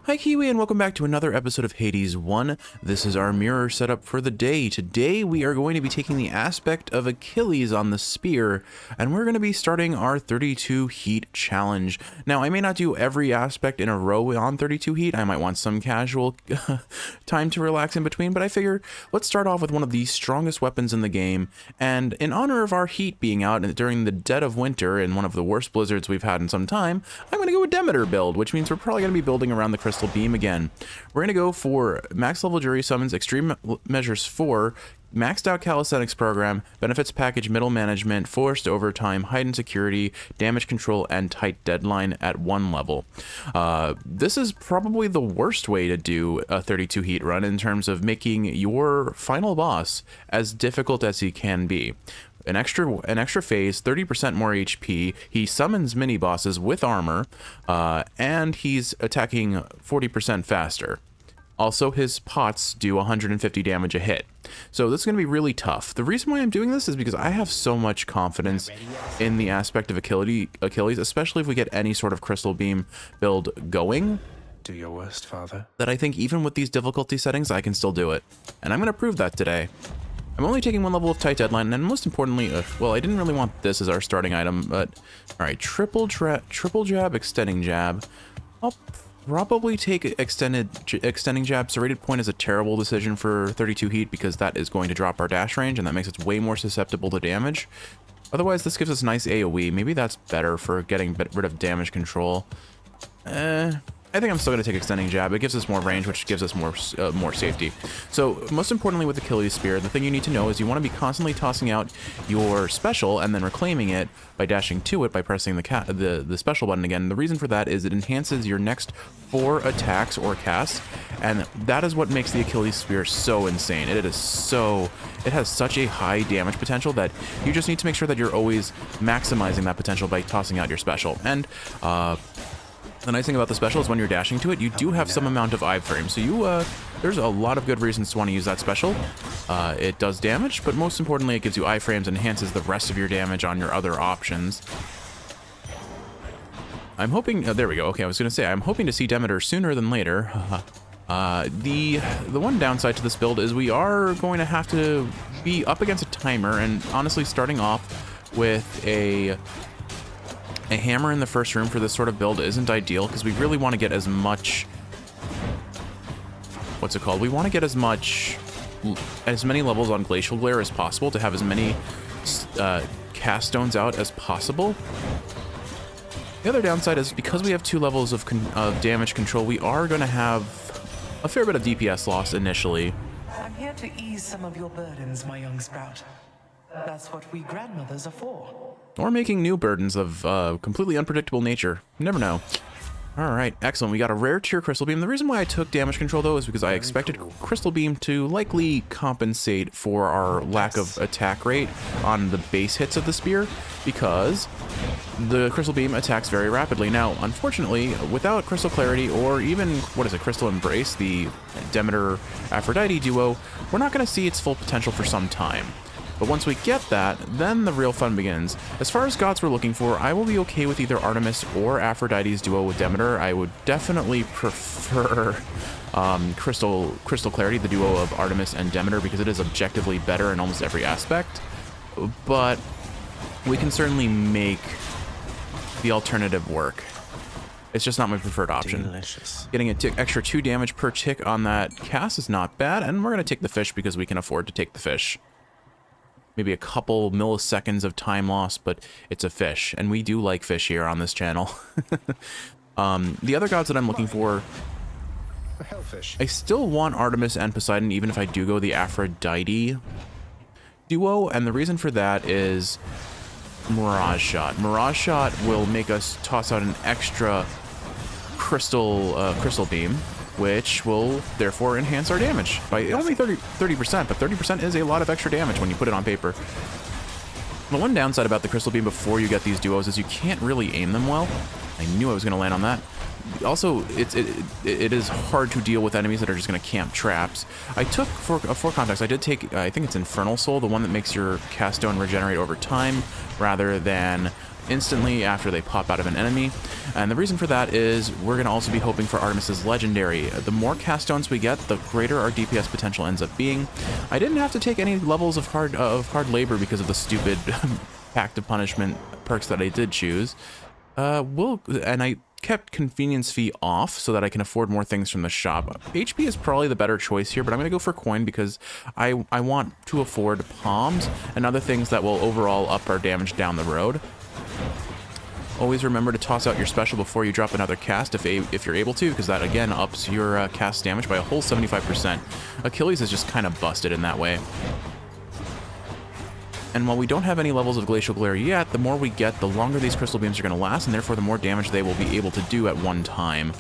Hi Kiwi, and welcome back to another episode of Hades 1. This is our mirror setup for the day. Today we are going to be taking the aspect of Achilles on the spear, and we're going to be starting our 32 heat challenge. Now, I may not do every aspect in a row on 32 heat. I might want some casual time to relax in between, but I figure let's start off with one of the strongest weapons in the game. And in honor of our heat being out during the dead of winter in one of the worst blizzards we've had in some time, I'm going to go with Demeter build, which means we're probably going to be building around the crystal beam again. We're going to go for max level jury summons, extreme measures 4, maxed out calisthenics program, benefits package, middle management, forced overtime, heightened security, damage control, and tight deadline at 1 level. This is probably the worst way to do a 32 heat run in terms of making your final boss as difficult as he can be. An extra phase, 30% more HP. He summons mini bosses with armor, and he's attacking 40% faster. Also, his pots do 150 damage a hit. So this is going to be really tough. The reason why I'm doing this is because I have so much confidence in the aspect of Achilles, especially if we get any sort of crystal beam build going. Do your worst, father. That I think even with these difficulty settings, I can still do it. And I'm going to prove that today. I'm only taking 1 level of tight deadline, and most importantly, well, I didn't really want this as our starting item, but all right, triple jab, extending jab. I'll probably take extending jab. Serrated point is a terrible decision for 32 heat because that is going to drop our dash range, and that makes us way more susceptible to damage. Otherwise, this gives us nice AoE. Maybe that's better for getting rid of damage control. I think I'm still going to take extending jab. It gives us more range, which gives us more safety. So most importantly with Achilles Spear, the thing you need to know is you want to be constantly tossing out your special and then reclaiming it by dashing to it by pressing the special button again. The reason for that is it enhances your next 4 attacks or casts, and that is what makes the Achilles Spear so insane. It has such a high damage potential that you just need to make sure that you're always maximizing that potential by tossing out your special. And the nice thing about the special is when you're dashing to it, you do have some amount of iframe. So there's a lot of good reasons to want to use that special. It does damage, but most importantly, it gives you iframes and enhances the rest of your damage on your other options. I'm hoping, there we go. Okay, I was going to say, I'm hoping to see Demeter sooner than later. The one downside to this build is we are going to have to be up against a timer, and honestly, starting off with a hammer in the first room for this sort of build isn't ideal because we really want to get as much, we want to get as many levels on Glacial Glare as possible to have as many cast stones out as possible. The other downside is because we have 2 levels of damage control, we are going to have a fair bit of DPS loss initially. I'm here to ease some of your burdens, my young sprout. That's what we grandmothers are for. Or making new burdens of completely unpredictable nature. You never know. All right, excellent. We got a rare tier Crystal Beam. The reason why I took damage control, though, is because I expected Crystal Beam to likely compensate for our lack of attack rate on the base hits of the spear, because the Crystal Beam attacks very rapidly. Now, unfortunately, without Crystal Clarity or even, Crystal Embrace, the Demeter-Aphrodite duo, we're not going to see its full potential for some time. But once we get that, then the real fun begins. As far as gods we're looking for, I will be okay with either Artemis or Aphrodite's duo with Demeter. I would definitely prefer Crystal Clarity, the duo of Artemis and Demeter, because it is objectively better in almost every aspect. But we can certainly make the alternative work. It's just not my preferred option. Delicious. Getting an extra 2 damage per tick on that cast is not bad, and we're going to take the fish because we can afford to take the fish. Maybe a couple milliseconds of time loss, but it's a fish, and we do like fish here on this channel. The other gods that I'm looking for, I still want Artemis and Poseidon, even if I do go the Aphrodite duo, and the reason for that is Mirage Shot. Mirage Shot will make us toss out an extra crystal beam, which will therefore enhance our damage by only 30%, but 30% is a lot of extra damage when you put it on paper. The one downside about the Crystal Beam before you get these duos is you can't really aim them well. I knew I was going to land on that. Also, it is hard to deal with enemies that are just going to camp traps. I took, for context, I did take, I think it's Infernal Soul, the one that makes your cast stone regenerate over time, rather than instantly after they pop out of an enemy. And the reason for that is we're going to also be hoping for Artemis's Legendary. The more cast stones we get, the greater our DPS potential ends up being. I didn't have to take any levels of hard labor because of the stupid Pact of Punishment perks that I did choose. And I kept convenience fee off so that I can afford more things from the shop. HP is probably the better choice here, but I'm going to go for coin because I want to afford palms and other things that will overall up our damage down the road. Always remember to toss out your special before you drop another cast if you're able to, because that again ups your cast damage by a whole 75%. Achilles is just kind of busted in that way. And while we don't have any levels of Glacial Glare yet, the more we get, the longer these crystal beams are going to last, and therefore the more damage they will be able to do at one time.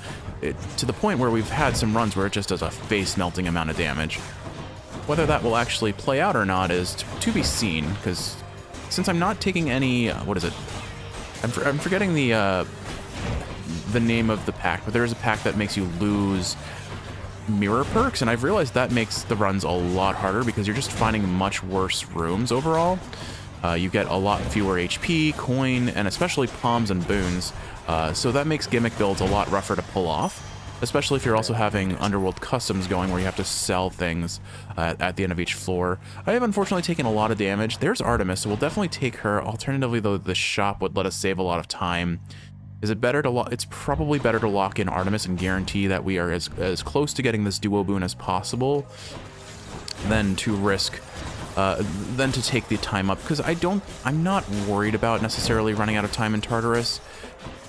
To the point where we've had some runs where it just does a face-melting amount of damage. Whether that will actually play out or not is to be seen, because since I'm not taking any... what is it? I'm forgetting the name of the pack, but there is a pack that makes you lose mirror perks, and I've realized that makes the runs a lot harder because you're just finding much worse rooms overall. You get a lot fewer HP, coin, and especially palms and boons, so that makes gimmick builds a lot rougher to pull off, especially if you're also having Underworld Customs going where you have to sell things at the end of each floor. I have unfortunately taken a lot of damage. There's Artemis, so we'll definitely take her. Alternatively, though, the shop would let us save a lot of time. Is it better to it's probably better to lock in Artemis and guarantee that we are as close to getting this duo boon as possible than to risk, than to take the time up, because I'm not worried about necessarily running out of time in Tartarus,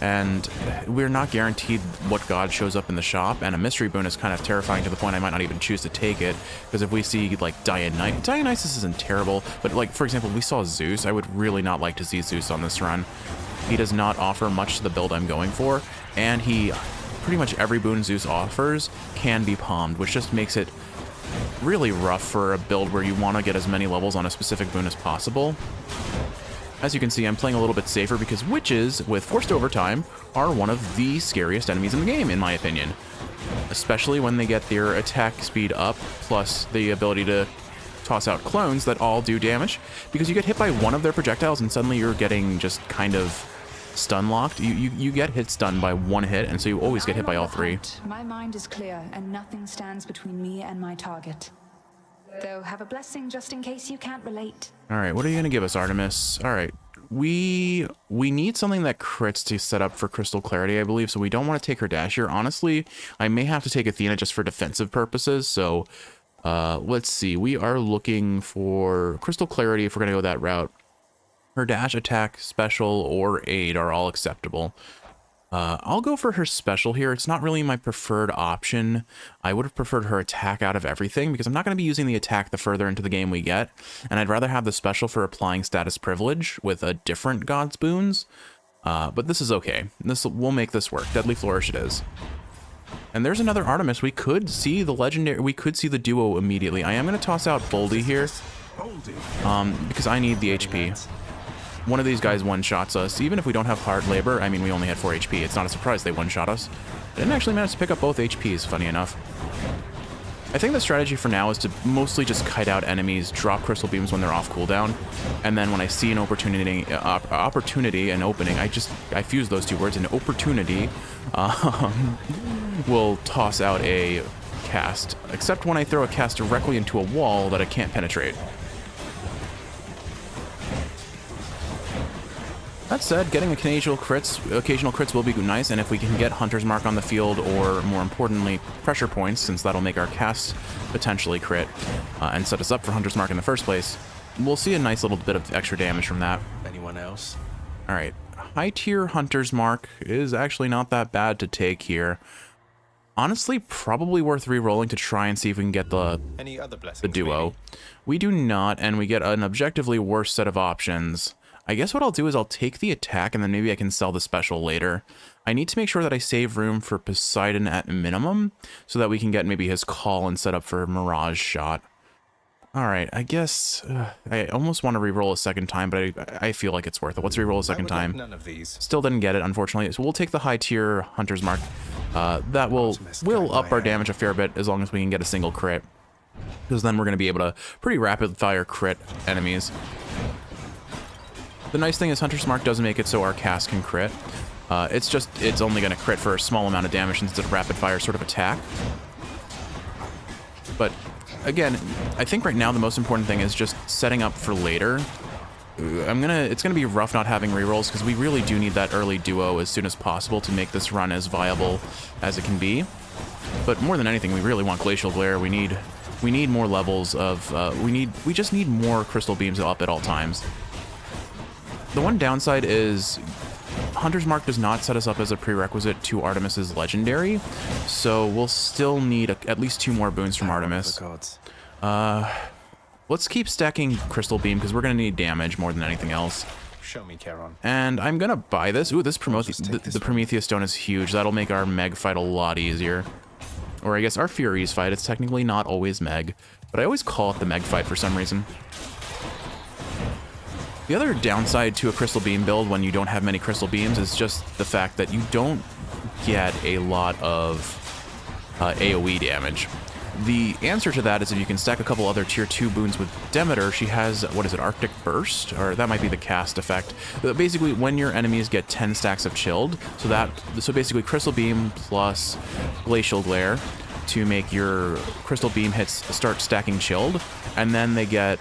and we're not guaranteed what god shows up in the shop, and a mystery boon is kind of terrifying to the point I might not even choose to take it, because if we see like Dionysus isn't terrible, but like for example, we saw Zeus. I would really not like to see Zeus on this run. He does not offer much to the build I'm going for, and pretty much every boon Zeus offers can be palmed, which just makes it really rough for a build where you want to get as many levels on a specific boon as possible. As you can see, I'm playing a little bit safer because witches with forced overtime are one of the scariest enemies in the game, in my opinion. Especially when they get their attack speed up, plus the ability to toss out clones that all do damage, because you get hit by one of their projectiles and suddenly you're getting just kind of stun locked. You get hit stunned by one hit, and so you always get hit by all three. My mind is clear and nothing stands between me and my target. Though have a blessing just in case you can't relate. All right, what are you going to give us, Artemis? All right, we need something that crits to set up for Crystal Clarity, I believe, so we don't want to take her dash here. Honestly, I may have to take Athena just for defensive purposes, so let's see. We are looking for Crystal Clarity if we're going to go that route. Her dash, attack, special, or aid are all acceptable. I'll go for her special here. It's not really my preferred option. I would have preferred her attack out of everything because I'm not going to be using the attack the further into the game we get, and I'd rather have the special for applying status privilege with a different god's boons. But this is okay. We'll make this work. Deadly Flourish it is. And there's another Artemis. We could see the legendary. We could see the duo immediately. I am going to toss out Boldy here, because I need the HP. One of these guys one-shots us. Even if we don't have hard labor, I mean, we only had 4 HP. It's not a surprise they one-shot us. I didn't actually manage to pick up both HPs, funny enough. I think the strategy for now is to mostly just kite out enemies, drop crystal beams when they're off cooldown, and then when I see an opportunity and opening, I fuse those two words, an opportunity, will toss out a cast, except when I throw a cast directly into a wall that I can't penetrate. That said, getting occasional crits will be nice, and if we can get Hunter's Mark on the field, or more importantly, pressure points, since that'll make our casts potentially crit, and set us up for Hunter's Mark in the first place, we'll see a nice little bit of extra damage from that. Anyone else? Alright, high tier Hunter's Mark is actually not that bad to take here. Honestly, probably worth re-rolling to try and see if we can get the duo. Maybe? We do not, and we get an objectively worse set of options. I guess what I'll do is I'll take the attack and then maybe I can sell the special later. I need to make sure that I save room for Poseidon at minimum so that we can get maybe his call and set up for Mirage Shot. Alright, I guess I almost want to reroll a second time, but I feel like it's worth it. Let's reroll a second time. None of these. Still didn't get it, unfortunately. So we'll take the high tier Hunter's Mark. That will up our damage a fair bit as long as we can get a single crit, because then we're going to be able to pretty rapid fire crit enemies. The nice thing is Hunter's Mark doesn't make it so our cast can crit. It's only going to crit for a small amount of damage since it's a rapid fire sort of attack. But again, I think right now the most important thing is just setting up for later. It's gonna be rough not having rerolls because we really do need that early duo as soon as possible to make this run as viable as it can be. But more than anything, we really want Glacial Glare. We need more levels of we just need more crystal beams up at all times. The one downside is Hunter's Mark does not set us up as a prerequisite to Artemis's Legendary, so we'll still need at least 2 more boons from Artemis. Let's keep stacking Crystal Beam because we're going to need damage more than anything else. Show me, Charon. And I'm going to buy this. Ooh, this the Prometheus Stone is huge. That'll make our Meg fight a lot easier. Or I guess our Furies fight. It's technically not always Meg, but I always call it the Meg fight for some reason. The other downside to a Crystal Beam build when you don't have many Crystal Beams is just the fact that you don't get a lot of AoE damage. The answer to that is if you can stack a couple other tier 2 boons with Demeter. She has, what is it, Arctic Burst? Or that might be the cast effect. But basically, when your enemies get 10 stacks of Chilled, so basically Crystal Beam plus Glacial Glare to make your Crystal Beam hits start stacking Chilled, and then they get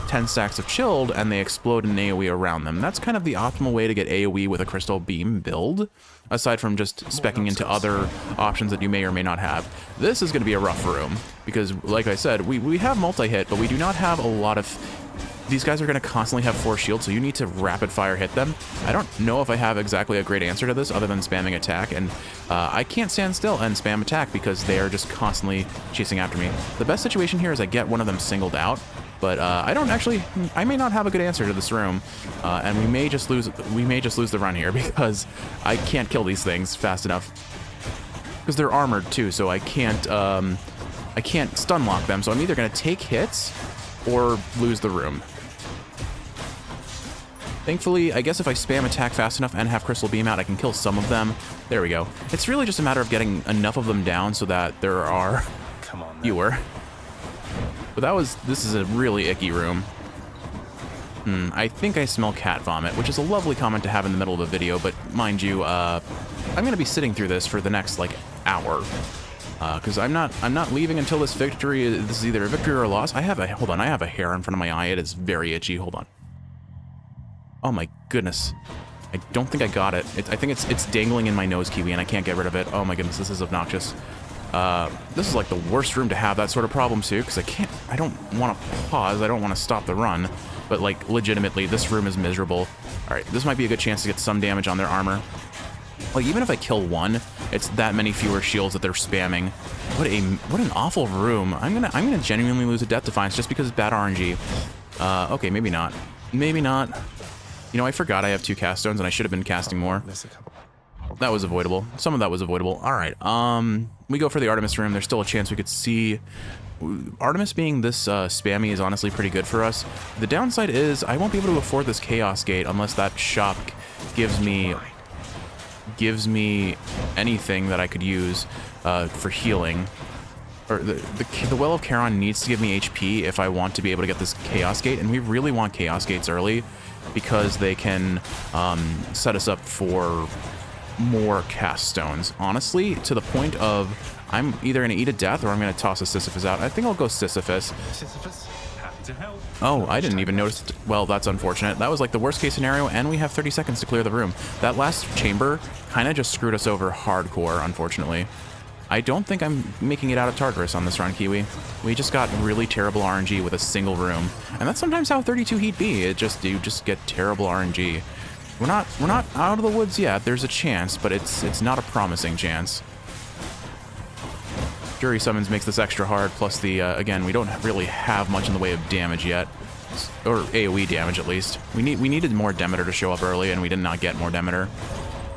10 stacks of Chilled and they explode in AoE around them. That's kind of the optimal way to get AoE with a Crystal Beam build, aside from just speccing into other options that you may or may not have. This is going to be a rough room because, like I said, we have multi-hit, but we do not have a lot of... These guys are going to constantly have force shield, so you need to rapid fire hit them. I don't know if I have exactly a great answer to this other than spamming attack, and I can't stand still and spam attack because they are just constantly chasing after me. The best situation here is I get one of them singled out, but I may not have a good answer to this room, and we may just lose the run here because I can't kill these things fast enough. Because they're armored too, so I can't stun lock them, so I'm either going to take hits or lose the room. Thankfully, I guess if I spam attack fast enough and have Crystal Beam out, I can kill some of them. There we go. It's really just a matter of getting enough of them down so that there are fewer. But this is a really icky room. I think I smell cat vomit, which is a lovely comment to have in the middle of a video, but mind you, I'm gonna be sitting through this for the next, like, hour. Because I'm not leaving until this is either a victory or a loss. Hold on, I have a hair in front of my eye. It is very itchy. Hold on. Oh my goodness. I don't think I got it. I think it's dangling in my nose, Kiwi, and I can't get rid of it. Oh my goodness, this is obnoxious. This is like the worst room to have that sort of problem too, because I don't want to pause. I don't want to stop the run, but like legitimately, this room is miserable. All right, this might be a good chance to get some damage on their armor. Like, even if I kill one, it's that many fewer shields that they're spamming. What an awful room. I'm gonna genuinely lose a Death Defiance just because it's bad RNG. Okay, maybe not. Maybe not. You know, I forgot I have 2 cast stones and I should have been casting more. That was avoidable. Some of that was avoidable. All right. We go for the Artemis room. There's still a chance we could see Artemis being this spammy is honestly pretty good for us. The downside is I won't be able to afford this Chaos Gate unless that shop gives me anything that I could use for healing. Or the Well of Charon needs to give me HP if I want to be able to get this Chaos Gate, and we really want Chaos Gates early because they can set us up for more cast stones. Honestly, to the point of I'm either going to eat a death or I'm going to toss a Sisyphus out. I think I'll go Sisyphus. Sisyphus, happy to help. Oh, I didn't even notice. Well, that's unfortunate. That was like the worst case scenario, and we have 30 seconds to clear the room. That last chamber kind of just screwed us over hardcore, unfortunately. I don't think I'm making it out of Tartarus on this run, Kiwi. We just got really terrible RNG with a single room. And that's sometimes how 32 heat be. You just get terrible RNG. We're not out of the woods yet. There's a chance, but it's not a promising chance. Jury Summons makes this extra hard, plus the, again, we don't really have much in the way of damage yet. Or AoE damage, at least. We needed more Demeter to show up early, and we did not get more Demeter.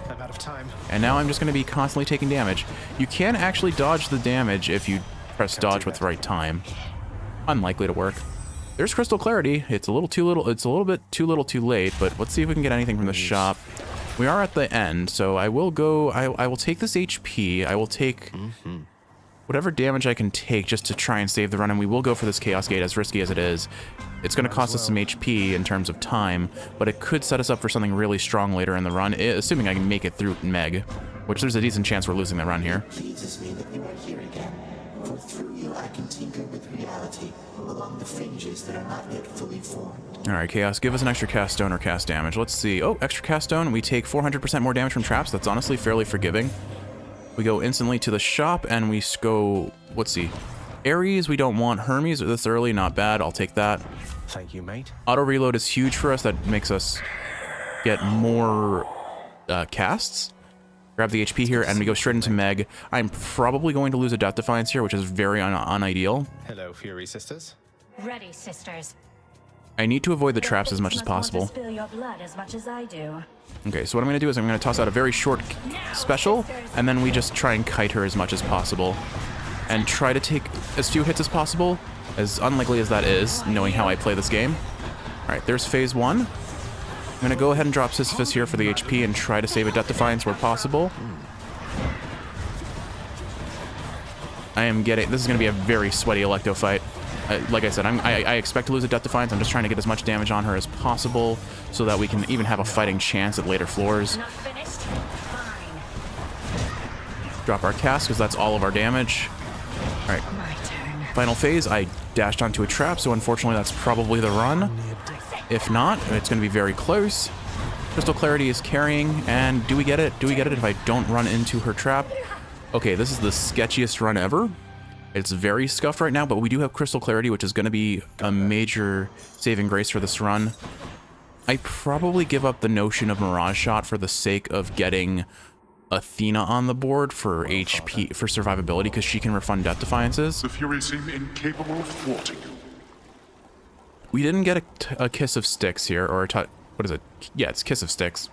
I'm out of time. And now I'm just going to be constantly taking damage. You can actually dodge the damage if you press dodge with the right time. Unlikely to work. There's Crystal Clarity. It's a little bit too little too late, but let's see if we can get anything from the shop. We are at the end, so I will go, I will take this HP. I will take whatever damage I can take just to try and save the run, and we will go for this Chaos Gate as risky as it is. It's going to cost us some HP in terms of time, but it could set us up for something really strong later in the run, assuming I can make it through Meg, which there's a decent chance we're losing the run here. Pleases me that you are here again, for through you I can tinker with reality along the fringes that are not yet fully formed. Alright, Chaos, give us an extra cast stone or cast damage. Let's see. Oh, extra cast stone. We take 400% more damage from traps. That's honestly fairly forgiving. We go instantly to the shop, and we go... Let's see. Ares, we don't want. Hermes this early, not bad. I'll take that. Thank you, mate. Auto reload is huge for us. That makes us get more casts. Grab the HP here, and we go straight into Meg. I'm probably going to lose a Death Defiance here, which is very unideal. Hello, Fury Sisters. Ready, sisters. I need to avoid the traps as much as possible. Want to spill your blood as much as I do. Okay, so what I'm going to do is I'm going to toss out a very short special, and then we just try and kite her as much as possible. And try to take as few hits as possible, as unlikely as that is, knowing how I play this game. Alright, there's phase 1. I'm going to go ahead and drop Sisyphus here for the HP and try to save a Death Defiance where possible. I am getting... This is going to be a very sweaty Electo fight. Like I said, I expect to lose a Death Defiance. I'm just trying to get as much damage on her as possible so that we can even have a fighting chance at later floors. Not finished? Fine. Drop our cast, because that's all of our damage. Alright, My turn. final phase. I dashed onto a trap, so unfortunately that's probably the run. If not, it's going to be very close. Crystal Clarity is carrying, and do we get it? Do we get it if I don't run into her trap? Okay, this is the sketchiest run ever. It's very scuffed right now, but we do have Crystal Clarity, which is going to be a major saving grace for this run. I probably give up the notion of Mirage Shot for the sake of getting Athena on the board for HP, for survivability, because she can refund Death Defiances. The Furies seem incapable of thwarting you. We didn't get a Kiss of Sticks here, or what is it? Yeah, it's Kiss of Sticks.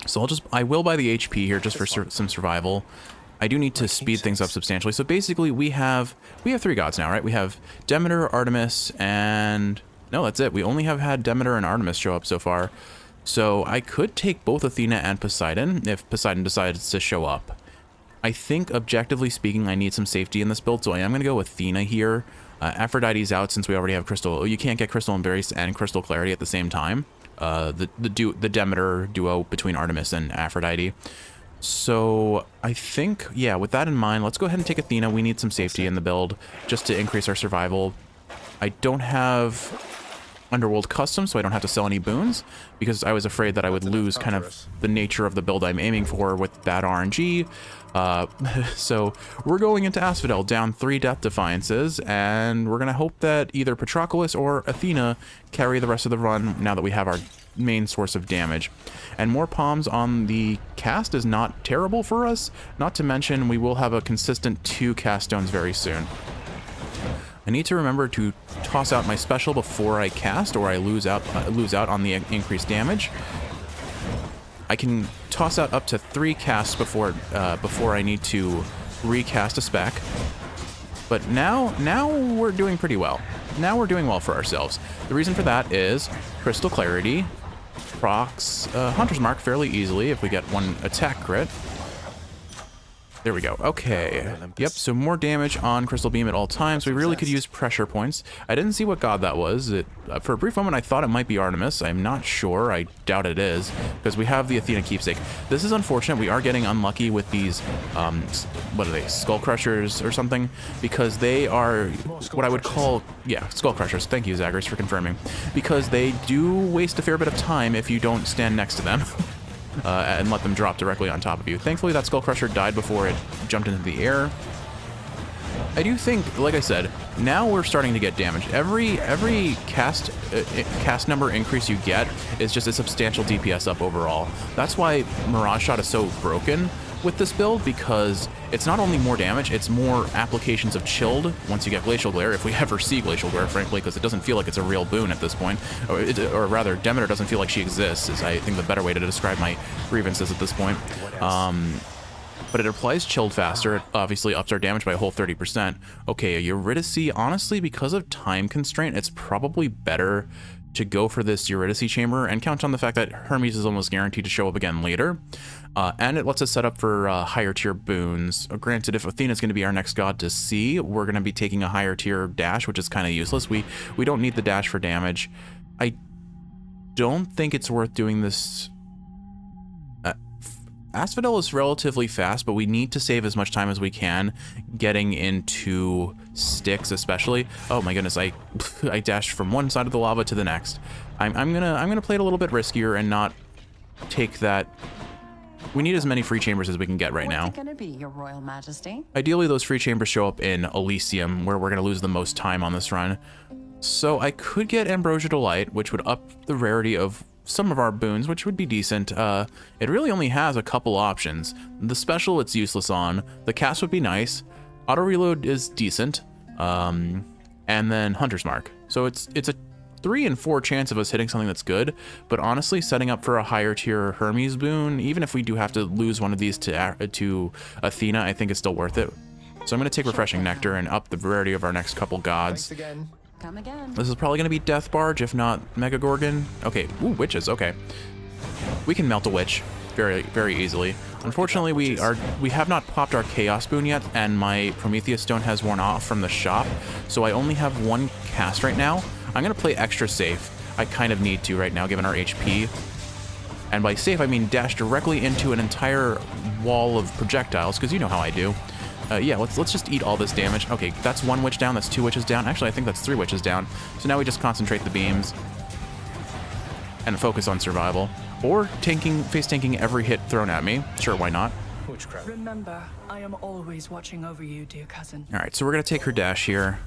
So I will buy the HP here just for some survival. I do need to speed things up substantially. So basically we have 3 gods now, right? We have Demeter, Artemis, and... No, that's it. We only have had Demeter and Artemis show up so far. So I could take both Athena and Poseidon if Poseidon decides to show up. I think, objectively speaking, I need some safety in this build, so I am going to go with Athena here. Aphrodite's out since we already have Crystal. Oh, you can't get Crystal Embrace and Crystal Clarity at the same time. The Demeter duo between Artemis and Aphrodite. So I think, yeah, with that in mind, let's go ahead and take Athena. We need some safety in the build just to increase our survival. I don't have Underworld Custom, so I don't have to sell any boons, because I was afraid that I would lose kind of the nature of the build I'm aiming for with bad RNG. So we're going into Asphodel, down 3 Death Defiances, and we're going to hope that either Patroclus or Athena carry the rest of the run now that we have our main source of damage. And more palms on the cast is not terrible for us, not to mention we will have a consistent 2 cast stones very soon. I need to remember to toss out my special before I cast, or I lose out on the increased damage. I can toss out up to 3 casts before I need to recast a spec. But now we're doing pretty well. Now we're doing well for ourselves. The reason for that is Crystal Clarity procs Hunter's Mark fairly easily if we get 1 attack crit. There we go. Okay. Yep, so more damage on Crystal Beam at all times. We really could use pressure points. I didn't see what god that was. For a brief moment, I thought it might be Artemis. I'm not sure. I doubt it is, because we have the Athena keepsake. This is unfortunate. We are getting unlucky with these, what are they, Skull Crushers or something? Because they are what I would call, yeah, Skull Crushers. Thank you, Zagreus, for confirming. Because they do waste a fair bit of time if you don't stand next to them. And let them drop directly on top of you. Thankfully, that Skull Crusher died before it jumped into the air. I do think, like I said, now we're starting to get damage. Every cast number increase you get is just a substantial DPS up overall. That's why Mirage Shot is so broken with this build, because it's not only more damage, it's more applications of chilled once you get Glacial Glare, if we ever see Glacial Glare, frankly, because it doesn't feel like it's a real boon at this point. Or rather, Demeter doesn't feel like she exists, is I think the better way to describe my grievances at this point. But it applies chilled faster. It obviously ups our damage by a whole 30%. Okay, Eurydice, honestly, because of time constraint, it's probably better to go for this Eurydice chamber and count on the fact that Hermes is almost guaranteed to show up again later. And it lets us set up for higher tier boons. Granted, if Athena's going to be our next god to see, we're going to be taking a higher tier dash, which is kind of useless. We don't need the dash for damage. I don't think it's worth doing this. Asphodel is relatively fast, but we need to save as much time as we can getting into Styx, especially. Oh my goodness, I dashed from one side of the lava to the next. I'm gonna play it a little bit riskier and not take that. We need as many free chambers as we can get right now. What's it gonna be, Your Royal Majesty? Ideally, those free chambers show up in Elysium, where we're gonna lose the most time on this run. So I could get Ambrosia Delight, which would up the rarity of some of our boons, which would be decent. It really only has a couple options. The special it's useless on. The cast would be nice. Auto reload is decent. And then Hunter's Mark. So it's a 3 in 4 chance of us hitting something that's good. But honestly, setting up for a higher tier Hermes boon, even if we do have to lose one of these to Athena, I think it's still worth it. So I'm going to take Refreshing Nectar and up the rarity of our next couple gods. Thanks again. Come again. This is probably going to be Death Barge, if not Mega Gorgon. Okay, ooh, witches, okay. We can melt a witch very, very easily. Unfortunately, we have not popped our Chaos boon yet, and my Prometheus Stone has worn off from the shop, so I only have one cast right now. I'm going to play extra safe. I kind of need to right now, given our HP. And by safe, I mean dash directly into an entire wall of projectiles, because you know how I do. Yeah, let's just eat all this damage. Okay, that's 1 witch down, that's 2 witches down. Actually, I think that's 3 witches down. So now we just concentrate the beams and focus on survival. Or face tanking every hit thrown at me. Sure, why not? Witchcraft. Remember, I am always watching over you, dear cousin. All right, so we're going to take her dash here.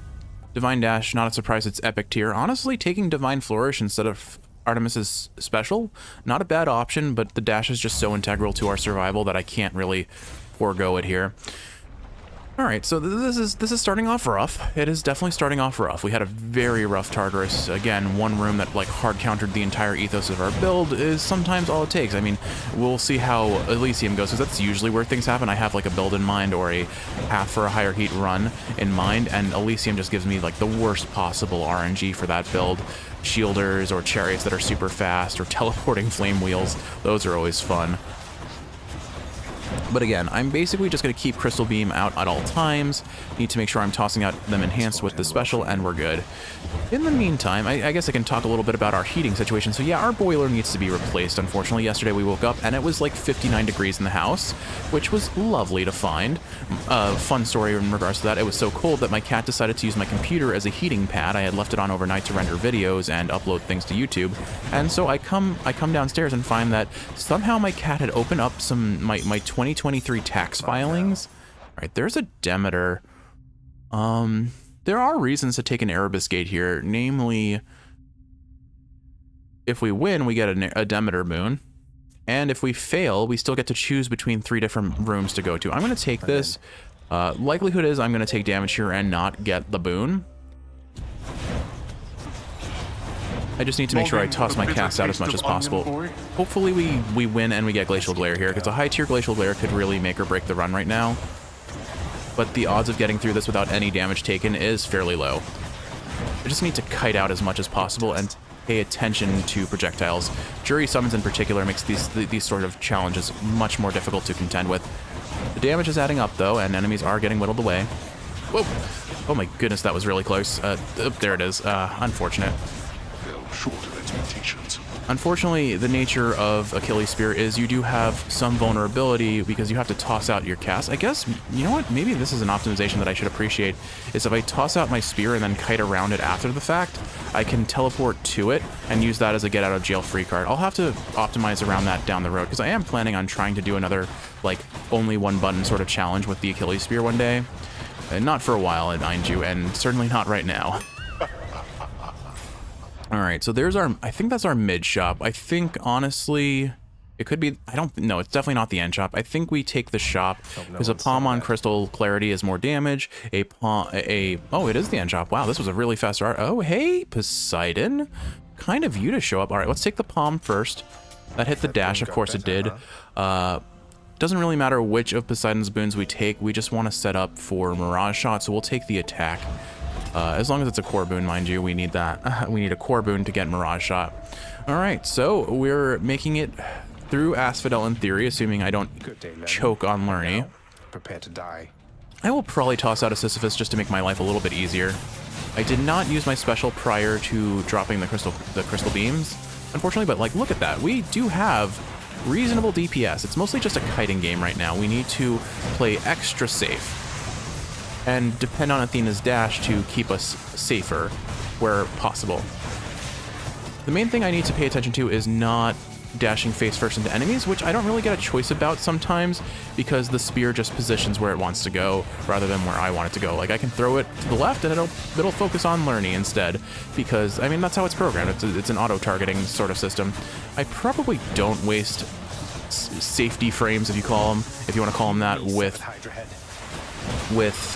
Divine Dash, not a surprise, it's epic tier. Honestly, taking Divine Flourish instead of Artemis's special, not a bad option, but the dash is just so integral to our survival that I can't really forego it here. All right, so this is starting off rough. It is definitely starting off rough. We had a very rough Tartarus. Again, one room that like hard countered the entire ethos of our build is sometimes all it takes. I mean, we'll see how Elysium goes, because that's usually where things happen. I have like a build in mind or a path for a higher heat run in mind, and Elysium just gives me like the worst possible RNG for that build. Shielders or chariots that are super fast or teleporting flame wheels. Those are always fun. But again, I'm basically just going to keep Crystal Beam out at all times. Need to make sure I'm tossing out them enhanced with the special, and we're good. In the meantime, I guess I can talk a little bit about our heating situation. So yeah, our boiler needs to be replaced. Unfortunately, yesterday we woke up and it was like 59 degrees in the house, which was lovely to find. Fun story in regards to that. It was so cold that my cat decided to use my computer as a heating pad. I had left it on overnight to render videos and upload things to YouTube. And so I come downstairs and find that somehow my cat had opened up my 2023 tax filings. All right, there's a Demeter. There are reasons to take an Erebus Gate here, namely, if we win, we get a Demeter boon, and if we fail, we still get to choose between 3 different rooms to go to. I'm going to take this. Likelihood is I'm going to take damage here and not get the boon. I just need to make sure I toss my cast out as much as possible. Hopefully we win and we get Glacial Glare here, because a high tier Glacial Glare could really make or break the run right now. But the odds of getting through this without any damage taken is fairly low. I just need to kite out as much as possible and pay attention to projectiles. Jury Summons in particular makes these sort of challenges much more difficult to contend with. The damage is adding up though, and enemies are getting whittled away. Whoa! Oh my goodness, that was really close. There it is. Unfortunate. Fell short of expectations. Unfortunately, the nature of Achilles Spear is you do have some vulnerability because you have to toss out your cast. I guess, you know what, maybe this is an optimization that I should appreciate, is if I toss out my spear and then kite around it after the fact, I can teleport to it and use that as a get out of jail free card. I'll have to optimize around that down the road, because I am planning on trying to do another, like, only one button sort of challenge with the Achilles Spear one day. Not for a while, mind you, and certainly not right now. All right, so there's I think that's our mid shop. I think, honestly, it could be, no, it's definitely not the end shop. I think we take the shop, because a Palm on Crystal Clarity is more damage. Oh, it is the end shop. Wow, this was a really fast start. Oh, hey, Poseidon. Kind of you to show up. All right, let's take the Palm first. That hit the dash, of course it did. Doesn't really matter which of Poseidon's boons we take. We just want to set up for Mirage Shot, so we'll take the attack. As long as it's a core boon, mind you, we need that. We need a core boon to get Mirage Shot. All right, so we're making it through Asphodel in theory, assuming I don't Good day, Lenny. choke on Lerny. Now, prepare to die. I will probably toss out a Sisyphus just to make my life a little bit easier. I did not use my special prior to dropping the crystal beams, unfortunately, but like, look at that. We do have reasonable DPS. It's mostly just a kiting game right now. We need to play extra safe and depend on Athena's dash to keep us safer where possible. The main thing I need to pay attention to is not dashing face first into enemies, which I don't really get a choice about sometimes because the spear just positions where it wants to go rather than where I want it to go. Like, I can throw it to the left and it'll focus on Lerny instead because, I mean, that's how it's programmed. It's an auto-targeting sort of system. I probably don't waste safety frames, if you want to call them that, with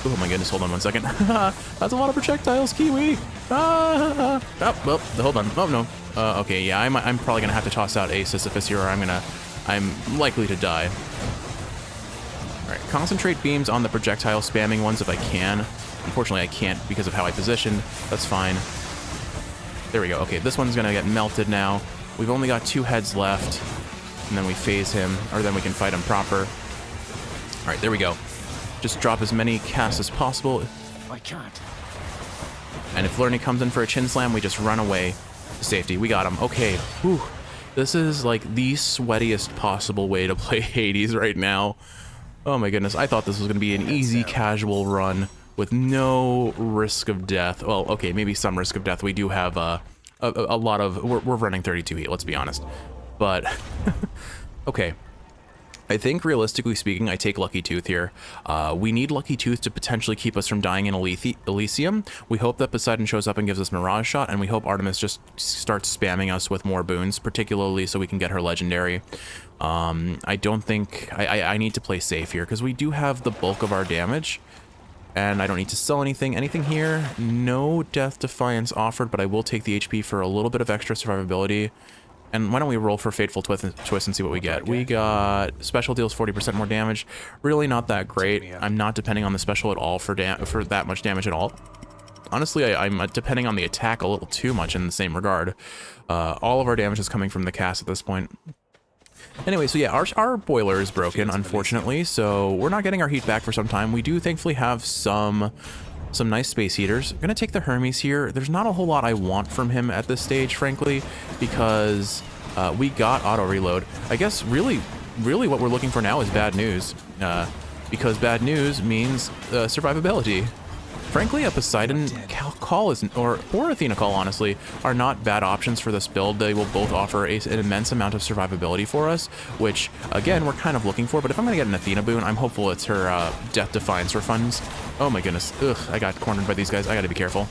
oh my goodness, hold on 1 second. That's a lot of projectiles, Kiwi. Oh, well, hold on. Oh no. Okay, yeah, I'm probably gonna have to toss out a Sisyphus here, or I'm likely to die. All right, concentrate beams on the projectile spamming ones if I can. Unfortunately, I can't because of how I positioned. That's fine. There we go. Okay, this one's gonna get melted now. We've only got 2 heads left, and then we phase him, or then we can fight him proper. All right, there we go. Just drop as many casts as possible. I can't. And if Lerny comes in for a chin slam, we just run away to safety. We got him. Okay. Whew. This is like the sweatiest possible way to play Hades right now. Oh my goodness. I thought this was going to be an easy, casual run with no risk of death. Well, okay, maybe some risk of death. We do have a lot of... We're running 32 heat, let's be honest. But, okay. I think, realistically speaking, I take Lucky Tooth here. We need Lucky Tooth to potentially keep us from dying in Elysium. We hope that Poseidon shows up and gives us Mirage Shot, and we hope Artemis just starts spamming us with more boons, particularly so we can get her Legendary. I don't think... I need to play safe here, because we do have the bulk of our damage, and I don't need to sell anything. Anything here? No Death Defiance offered, but I will take the HP for a little bit of extra survivability. And why don't we roll for Fateful Twist and see what we get. We got special deals 40% more damage. Really not that great. I'm not depending on the special at all for that much damage at all. Honestly, I'm depending on the attack a little too much in the same regard. All of our damage is coming from the cast at this point. Anyway, so yeah, our boiler is broken, unfortunately, so we're not getting our heat back for some time. We do thankfully have some nice space heaters. I'm gonna take the Hermes here. There's not a whole lot I want from him at this stage, frankly, because we got auto reload. I guess really what we're looking for now is bad news, because bad news means survivability. Frankly, a Poseidon call or Athena call, honestly, are not bad options for this build. They will both offer an immense amount of survivability for us, which, again, we're kind of looking for. But if I'm going to get an Athena boon, I'm hopeful it's her Death Defiance refunds. Oh my goodness. Ugh, I got cornered by these guys. I got to be careful.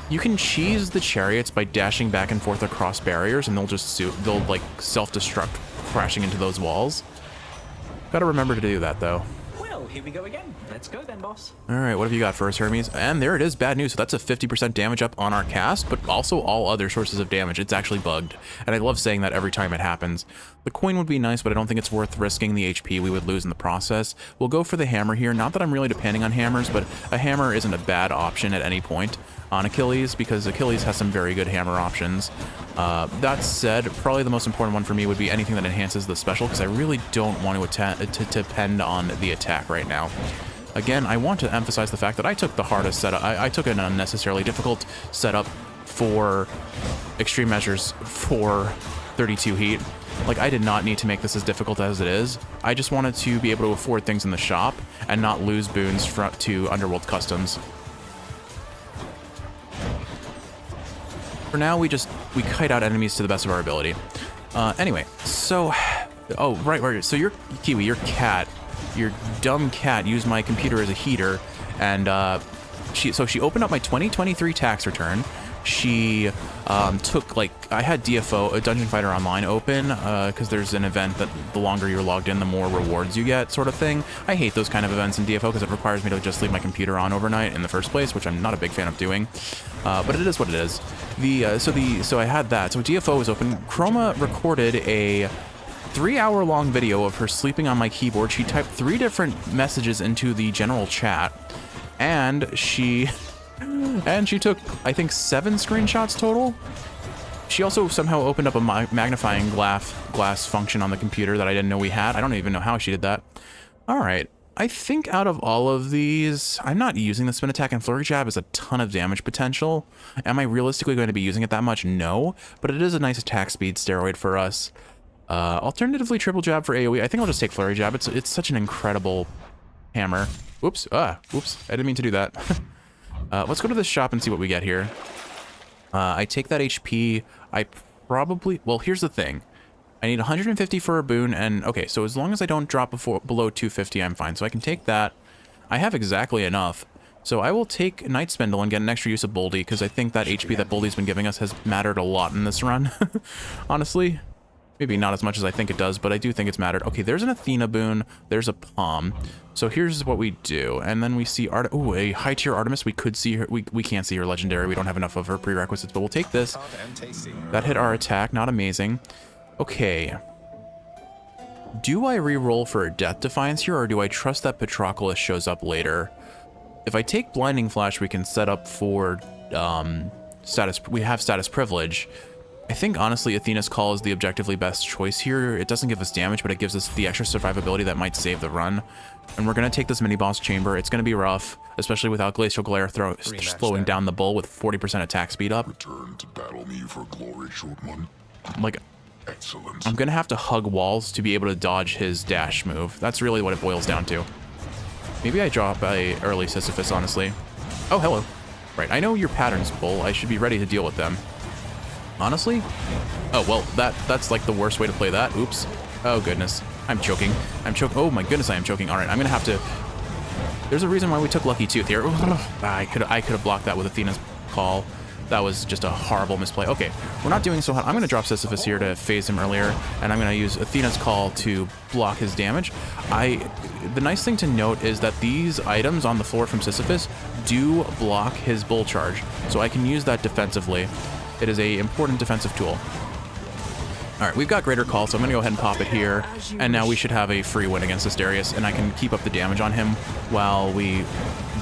You can cheese the chariots by dashing back and forth across barriers, and they'll like self-destruct, crashing into those walls. Got to remember to do that, though. Well, here we go again. Let's go then, boss. All right, what have you got for us, Hermes? And there it is, bad news. So that's a 50% damage up on our cast, but also all other sources of damage. It's actually bugged. And I love saying that every time it happens. The coin would be nice, but I don't think it's worth risking the HP we would lose in the process. We'll go for the hammer here. Not that I'm really depending on hammers, but a hammer isn't a bad option at any point on Achilles, because Achilles has some very good hammer options. That said, probably the most important one for me would be anything that enhances the special, because I really don't want to depend on the attack right now. Again, I want to emphasize the fact that I took the hardest setup. I took an unnecessarily difficult setup for extreme measures for 32 heat. Like, I did not need to make this as difficult as it is. I just wanted to be able to afford things in the shop and not lose boons to Underworld Customs. For now, we kite out enemies to the best of our ability. Anyway, so... Oh, right. So your Kiwi, your cat, your dumb cat used my computer as a heater, and she opened up my 2023 tax return. She took, like, I had DFO, a Dungeon Fighter Online open, because there's an event that the longer you're logged in, the more rewards you get, sort of thing. I hate those kind of events in DFO because it requires me to just leave my computer on overnight in the first place, which I'm not a big fan of doing. But it is what it is. So I had that. So DFO was open. Chroma recorded a 3-hour-long video of her sleeping on my keyboard. She typed 3 different messages into the general chat, and she And she took, I think, 7 screenshots total. She also somehow opened up a magnifying glass function on the computer that I didn't know we had. I don't even know how she did that. All right. I think out of all of these, I'm not using the spin attack, and flurry jab is a ton of damage potential. Am I realistically going to be using it that much? No, but it is a nice attack speed steroid for us. Alternatively, triple jab for AoE. I think I'll just take flurry jab. It's such an incredible hammer. Whoops. Whoops. I didn't mean to do that. Let's go to this shop and see what we get here. I take that HP. Well, here's the thing. I need 150 for a boon, and okay, so as long as I don't drop below 250, I'm fine. So I can take that. I have exactly enough. So I will take Night Spindle and get an extra use of Boldy, because I think that HP that Boldy's been giving us has mattered a lot in this run. Honestly. Maybe not as much as I think it does, but I do think it's mattered. Okay, there's an Athena boon. There's a Palm. So here's what we do. And then we see a high tier Artemis. We could see her. We can't see her legendary. We don't have enough of her prerequisites, but we'll take this. That hit our attack. Not amazing. Okay. Do I re-roll for a Death Defiance here, or do I trust that Patroclus shows up later? If I take Blinding Flash, we can set up for we have status privilege. I think, honestly, Athena's Call is the objectively best choice here. It doesn't give us damage, but it gives us the extra survivability that might save the run. And we're going to take this mini-boss chamber. It's going to be rough, especially without Glacial Glare slowing down the bull with 40% attack speed up. Return to battle me for glory, short one. Like, excellent. I'm going to have to hug walls to be able to dodge his dash move. That's really what it boils down to. Maybe I drop a early Sisyphus, honestly. Oh, hello. Right, I know your patterns, bull. I should be ready to deal with them. Honestly? Oh, well, that's like the worst way to play that. Oops. Oh, goodness. I'm choking. Oh, my goodness, I am choking. All right, I'm going to have to... There's a reason why we took Lucky Tooth here. I could have blocked that with Athena's Call. That was just a horrible misplay. Okay, we're not doing so hot. I'm going to drop Sisyphus here to phase him earlier, and I'm going to use Athena's Call to block his damage. The nice thing to note is that these items on the floor from Sisyphus do block his bull charge, so I can use that defensively. It is a important defensive tool. All right, we've got Greater Call, so I'm going to go ahead and pop it here. And now we should have a free win against Asterius, and I can keep up the damage on him while we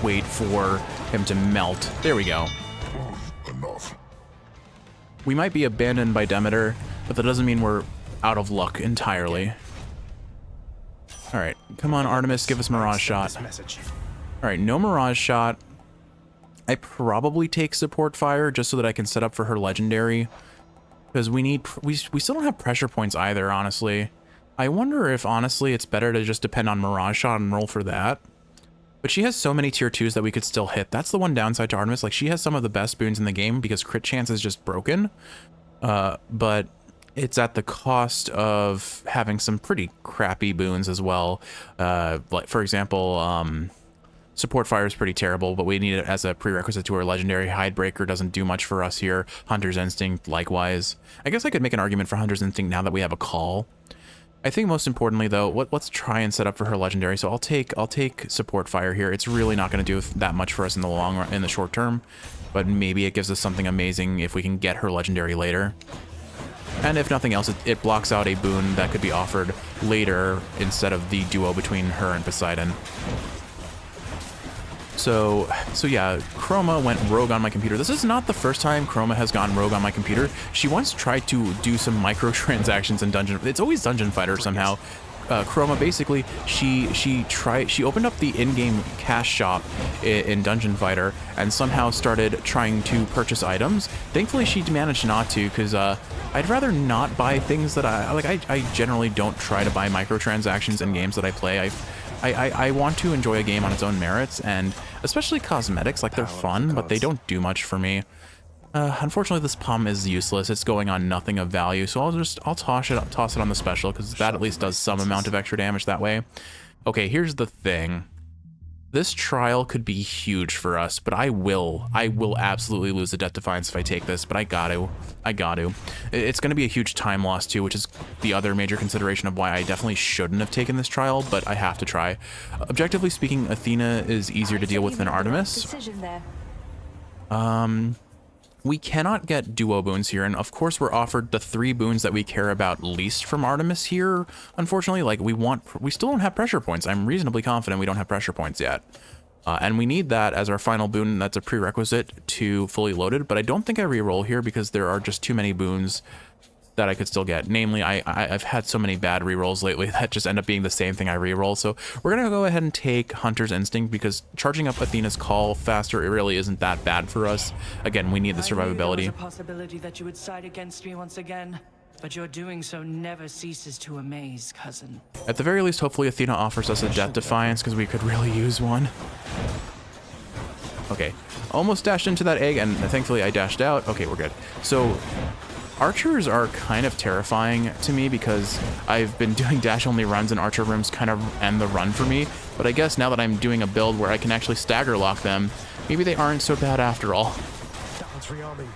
wait for him to melt. There we go. Enough. We might be abandoned by Demeter, but that doesn't mean we're out of luck entirely. All right, come on, Artemis, give us Mirage Shot. All right, no Mirage Shot. I probably take Support Fire just so that I can set up for her legendary, because we still don't have pressure points either, honestly. I wonder if, honestly, it's better to just depend on Mirage Shot and roll for that. But she has so many tier 2s that we could still hit. That's the one downside to Artemis. Like, she has some of the best boons in the game because crit chance is just broken. But it's at the cost of having some pretty crappy boons as well. Like, for example, Support Fire is pretty terrible, but we need it as a prerequisite to our legendary. Hidebreaker doesn't do much for us here. Hunter's Instinct, likewise. I guess I could make an argument for Hunter's Instinct now that we have a call. I think most importantly, though, let's try and set up for her legendary. So I'll take Support Fire here. It's really not going to do that much for us in the long run, in the short term, but maybe it gives us something amazing if we can get her legendary later. And if nothing else, it blocks out a boon that could be offered later instead of the duo between her and Poseidon. So yeah, Chroma went rogue on my computer. This is not the first time Chroma has gone rogue on my computer. She once tried to do some microtransactions in Dungeon. It's always Dungeon Fighter somehow. Chroma basically, she opened up the in-game cash shop in Dungeon Fighter and somehow started trying to purchase items. Thankfully, she managed not to, because I'd rather not buy things that I generally don't try to buy microtransactions in games that I play. I want to enjoy a game on its own merits, and especially cosmetics, like they're fun, but they don't do much for me. Unfortunately, this Palm is useless. It's going on nothing of value, so I'll toss it on the special, because that at least does some amount of extra damage that way. Okay, here's the thing. This trial could be huge for us, but I will absolutely lose the Death Defiance if I take this, but I got to. It's going to be a huge time loss too, which is the other major consideration of why I definitely shouldn't have taken this trial, but I have to try. Objectively speaking, Athena is easier to deal with than Artemis. We cannot get duo boons here, and of course we're offered the 3 boons that we care about least from Artemis here. Unfortunately, like we still don't have pressure points. I'm reasonably confident we don't have pressure points yet. And we need that as our final boon. That's a prerequisite to fully loaded, but I don't think I reroll here because there are just too many boons that I could still get. Namely, I've had so many bad rerolls lately that just end up being the same thing I reroll. So we're going to go ahead and take Hunter's Instinct because charging up Athena's Call faster, it really isn't that bad for us. Again, we need the survivability. There was a possibility that you would side against me once again, but your doing so never ceases to amaze, cousin. At the very least, hopefully Athena offers us a Death Defiance because we could really use one. Okay, almost dashed into that egg, and thankfully I dashed out. Okay, we're good. So archers are kind of terrifying to me because I've been doing dash-only runs and archer rooms kind of end the run for me. But I guess now that I'm doing a build where I can actually stagger lock them, maybe they aren't so bad after all.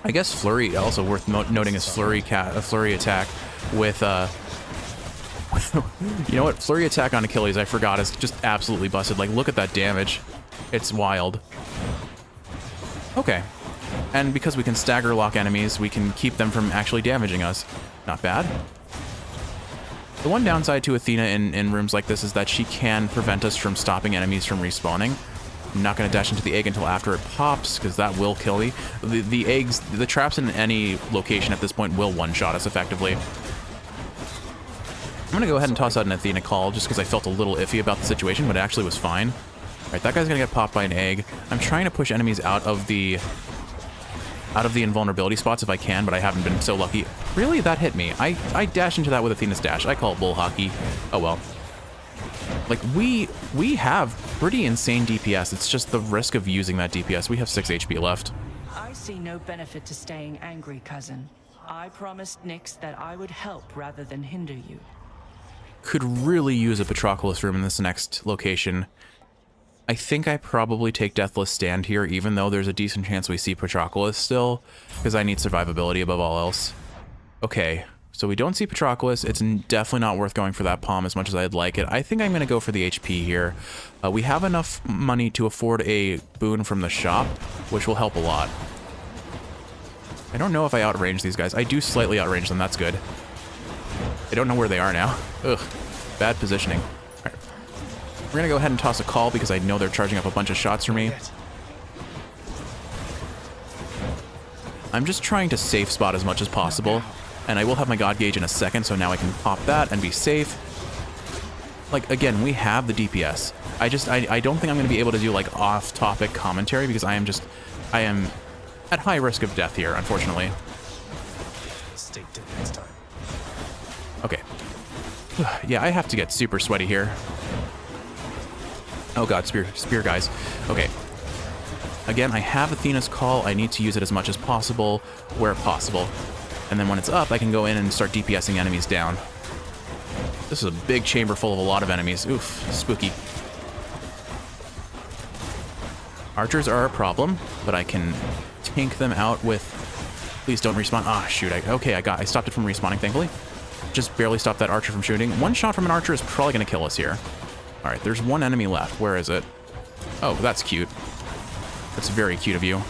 I guess flurry, also worth noting, is flurry attack with you know what, flurry attack on Achilles, I forgot, is just absolutely busted. Like, look at that damage. It's wild. Okay. And because we can stagger lock enemies, we can keep them from actually damaging us. Not bad. The one downside to Athena in rooms like this is that she can prevent us from stopping enemies from respawning. I'm not going to dash into the egg until after it pops, because that will kill me. The eggs, the traps in any location at this point will one-shot us effectively. I'm going to go ahead and toss out an Athena Call, just because I felt a little iffy about the situation, but it actually was fine. Alright, that guy's going to get popped by an egg. I'm trying to push enemies out of the invulnerability spots if I can, but I haven't been so lucky. Really? That hit me. I dash into that with Athena's dash. I call it bull hockey. Oh well. Like, we have pretty insane DPS. It's just the risk of using that DPS. We have 6 HP left. I see no benefit to staying angry, cousin. I promised Nyx that I would help rather than hinder you. Could really use a Patroclus room in this next location. I think I probably take Deathless Stand here, even though there's a decent chance we see Patroclus still, because I need survivability above all else. Okay, so we don't see Patroclus. It's definitely not worth going for that palm as much as I'd like it. I think I'm going to go for the HP here. We have enough money to afford a boon from the shop, which will help a lot. I don't know if I outrange these guys. I do slightly outrange them. That's good. I don't know where they are now. Ugh, bad positioning. We're going to go ahead and toss a call because I know they're charging up a bunch of shots for me. I'm just trying to safe spot as much as possible. And I will have my God Gauge in a second, so now I can pop that and be safe. Like, again, we have the DPS. I don't think I'm going to be able to do, like, off-topic commentary because I am at high risk of death here, unfortunately. Stay dead next time. Okay. Yeah, I have to get super sweaty here. Oh god, spear guys. Okay. Again, I have Athena's Call. I need to use it as much as possible, where possible. And then when it's up, I can go in and start DPSing enemies down. This is a big chamber full of a lot of enemies. Oof, spooky. Archers are a problem, but I can tank them out with... Please don't respawn. Ah, shoot. I stopped it from respawning, thankfully. Just barely stopped that archer from shooting. One shot from an archer is probably going to kill us here. Alright, there's one enemy left. Where is it? Oh, that's cute. That's very cute of you.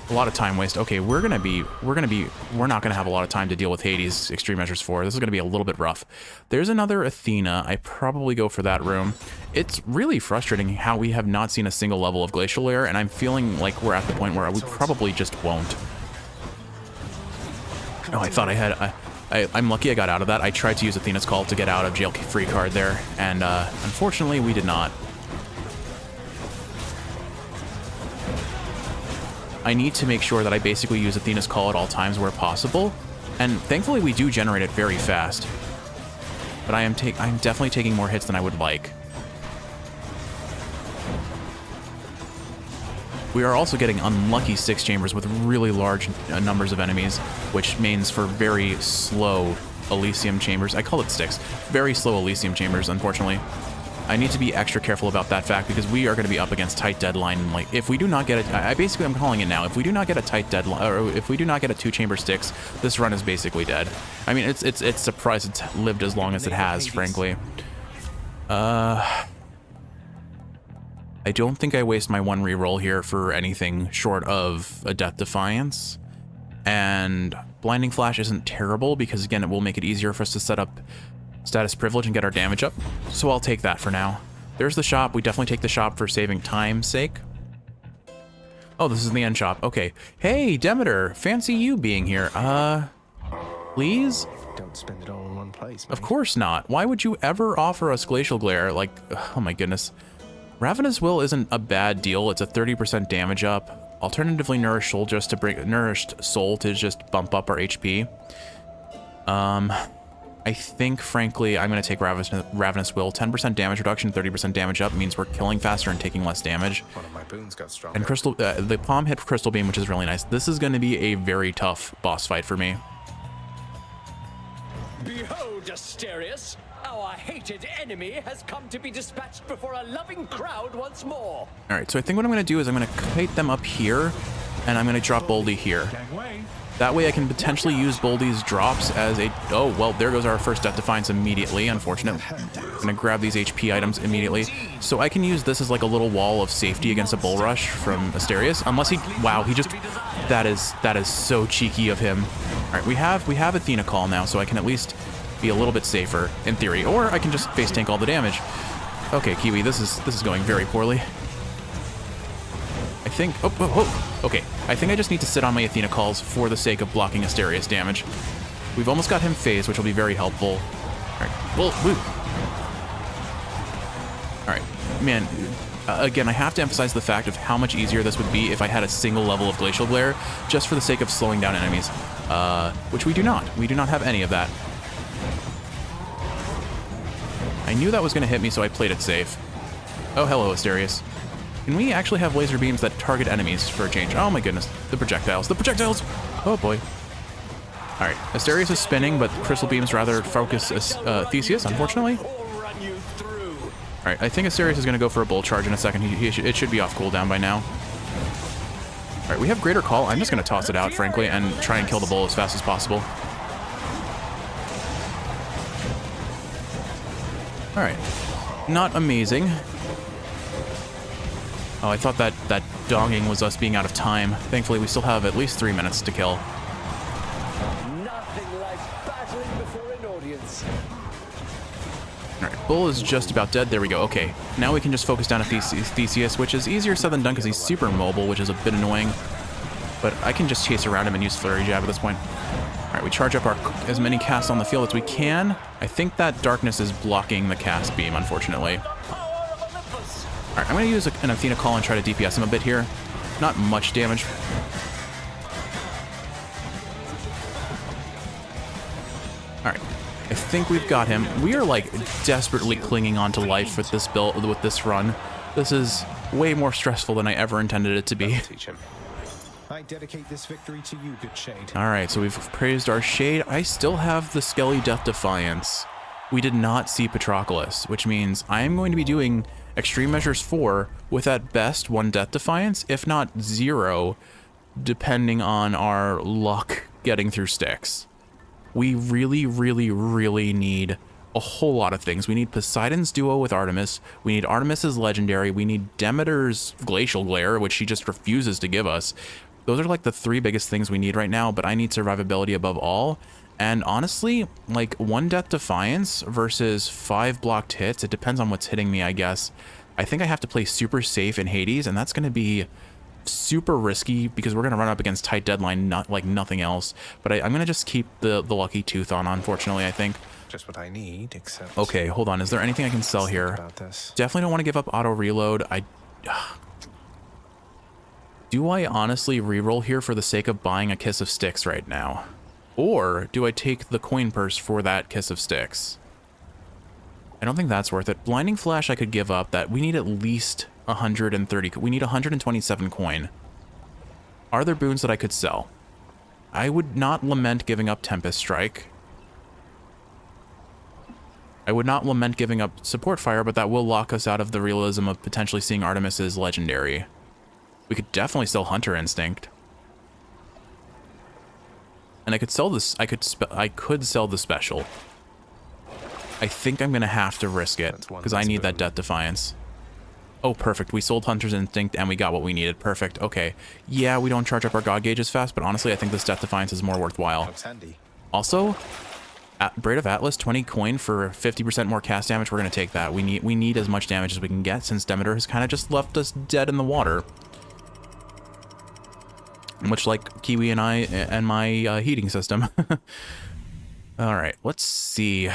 A lot of time waste. Okay, we're not gonna have a lot of time to deal with Hades Extreme Measures 4. This is gonna be a little bit rough. There's another Athena. I probably go for that room. It's really frustrating how we have not seen a single level of Glacial Lair, and I'm feeling like we're at the point where we probably just won't. Oh, I thought I had... I'm lucky I got out of that. I tried to use Athena's Call to get out of jail free card there, and unfortunately we did not. I need to make sure that I basically use Athena's Call at all times where possible, and thankfully we do generate it very fast. But I'm definitely taking more hits than I would like. We are also getting unlucky 6 chambers with really large numbers of enemies, which means for very slow Elysium chambers. I call it sticks. Very slow Elysium chambers, unfortunately. I need to be extra careful about that fact because we are going to be up against tight deadline. Like, if we do not get it, I'm calling it now. If we do not get a tight deadline, or if we do not get a 2-chamber sticks, this run is basically dead. I mean, it's surprised it's lived as long as it has, frankly. I don't think I waste my 1 reroll here for anything short of a Death Defiance. And Blinding Flash isn't terrible because, again, it will make it easier for us to set up Status Privilege and get our damage up. So I'll take that for now. There's the shop. We definitely take the shop for saving time's sake. Oh, this is the end shop. Okay. Hey, Demeter. Fancy you being here. Please? Don't spend it all in one place, Of course not. Why would you ever offer us Glacial Glare? Like, oh my goodness. Ravenous Will isn't a bad deal. It's a 30% damage up. Alternatively, Nourished Soul to just bump up our HP. I think, frankly, I'm going to take Ravenous Will. 10% damage reduction, 30% damage up means we're killing faster and taking less damage. One of my boons got stronger. And the palm hit Crystal Beam, which is really nice. This is going to be a very tough boss fight for me. Behold, Asterius! Our hated enemy has come to be dispatched before a loving crowd once more. All right, so I think what I'm going to do is I'm going to kite them up here, and I'm going to drop Boldy here. That way I can potentially use Boldy's drops as a... Oh, well, there goes our first Death Defiance immediately, unfortunately. I'm going to grab these HP items immediately. So I can use this as like a little wall of safety against a Bull Rush from Asterius. Unless he... Wow, he just... That is so cheeky of him. All right, we have Athena Call now, so I can at least be a little bit safer, in theory. Or I can just face tank all the damage. Okay, Kiwi, this is going very poorly. I think... Okay, I think I just need to sit on my Athena Calls for the sake of blocking Asterius damage. We've almost got him phased, which will be very helpful. Alright, well, woo. Alright, man, again, I have to emphasize the fact of how much easier this would be if I had a single level of Glacial Glare, just for the sake of slowing down enemies. Which we do not. We do not have any of that. I knew that was going to hit me, so I played it safe. Oh, hello, Asterius. Can we actually have laser beams that target enemies for a change? Oh my goodness. The projectiles. The projectiles! Oh boy. Alright. Asterius is spinning, but Crystal Beams rather focus Theseus, unfortunately. Alright, I think Asterius is going to go for a Bull Charge in a second. It should be off cooldown by now. Alright, we have Greater Call. I'm just going to toss it out, frankly, and try and kill the Bull as fast as possible. Alright. Not amazing. Oh, I thought that donging was us being out of time. Thankfully, we still have at least 3 minutes to kill. Nothing like battling before an audience. Alright, Bull is just about dead. There we go. Okay, now we can just focus down at Theseus, which is easier said than done because he's super mobile, which is a bit annoying. But I can just chase around him and use Flurry Jab at this point. Alright, we charge up as many casts on the field as we can. I think that darkness is blocking the cast beam, unfortunately. Alright, I'm going to use an Athena Call and try to DPS him a bit here. Not much damage. Alright, I think we've got him. We are like desperately clinging on to life with this build, with this run. This is way more stressful than I ever intended it to be. Teach him. I dedicate this victory to you, good Shade. Alright, so we've praised our Shade. I still have the Skelly Death Defiance. We did not see Patroclus, which means I am going to be doing Extreme Measures 4 with at best 1 Death Defiance, if not 0, depending on our luck getting through Styx. We really, really, really need a whole lot of things. We need Poseidon's duo with Artemis. We need Artemis's legendary. We need Demeter's Glacial Glare, which she just refuses to give us. Those are like the 3 biggest things we need right now, but I need survivability above all. And honestly, like 1 Death Defiance versus 5 blocked hits, it depends on what's hitting me, I guess. I think I have to play super safe in Hades, and that's going to be super risky because we're going to run up against tight deadline, not like nothing else. But I'm going to just keep the Lucky Tooth on, unfortunately, I think. Just what I need, except... Okay, hold on. Is there anything I can sell here? Definitely don't want to give up auto reload. Do I honestly reroll here for the sake of buying a Kiss of Styx right now? Or do I take the coin purse for that Kiss of Styx? I don't think that's worth it. Blinding Flash I could give up. That we need at least 130. We need 127 coin. Are there boons that I could sell? I would not lament giving up Tempest Strike. I would not lament giving up Support Fire, but that will lock us out of the realism of potentially seeing Artemis's legendary. We could definitely sell Hunter Instinct. And I could sell this. I could sell the special. I think I'm gonna have to risk it because I need that Death Defiance. Oh, perfect. We sold Hunter's Instinct and we got what we needed. Perfect. Okay. Yeah, we don't charge up our God Gauge as fast, but honestly, I think this Death Defiance is more worthwhile. Also, Braid of Atlas, 20 coin for 50% more cast damage. We're going to take that. We need as much damage as we can get since Demeter has kind of just left us dead in the water. Much like Kiwi and I and my heating system. All right, let's see.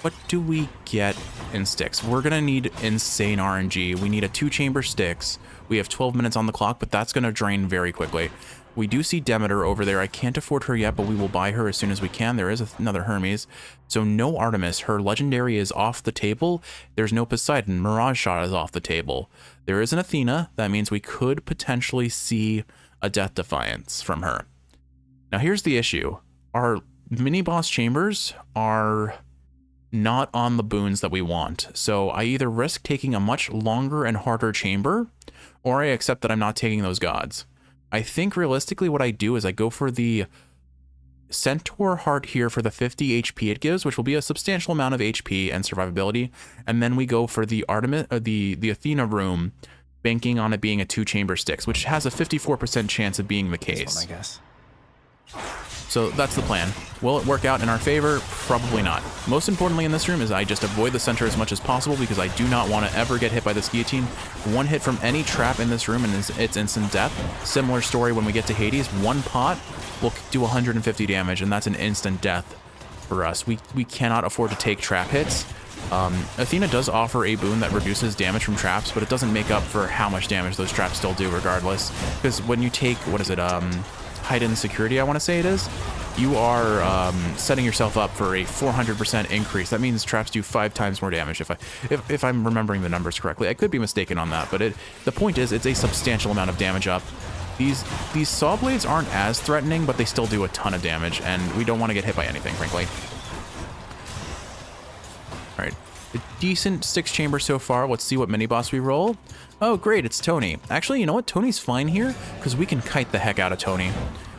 What do we get in Styx? We're going to need insane RNG. We need a 2-chamber Styx. We have 12 minutes on the clock, but that's going to drain very quickly. We do see Demeter over there. I can't afford her yet, but we will buy her as soon as we can. There is another Hermes. So no Artemis. Her legendary is off the table. There's no Poseidon. Mirage Shot is off the table. There is an Athena. That means we could potentially see a Death Defiance from her. Now here's the issue. Our mini-boss chambers are not on the boons that we want. So I either risk taking a much longer and harder chamber, or I accept that I'm not taking those gods. I think realistically what I do is I go for the Centaur Heart here for the 50 HP it gives, which will be a substantial amount of HP and survivability, and then we go for the Artemis, the Athena room, banking on it being a 2-chamber Styx, which has a 54% chance of being the case. I guess. So that's the plan. Will it work out in our favor? Probably not. Most importantly in this room is I just avoid the center as much as possible because I do not want to ever get hit by this guillotine. One hit from any trap in this room and it's instant death. Similar story when we get to Hades. One pot will do 150 damage and that's an instant death for us. We cannot afford to take trap hits. Athena does offer a boon that reduces damage from traps, but it doesn't make up for how much damage those traps still do regardless. Because when you take, what is it, heightened security, I want to say it is, you are setting yourself up for a 400% increase. That means traps do 5 times more damage if I'm remembering the numbers correctly. I could be mistaken on that, but the point is it's a substantial amount of damage up. These saw blades aren't as threatening, but they still do a ton of damage, and we don't want to get hit by anything, frankly. All right, a decent 6-chamber so far. Let's see what mini-boss we roll. Oh, great, it's Tony. Actually, you know what? Tony's fine here, because we can kite the heck out of Tony.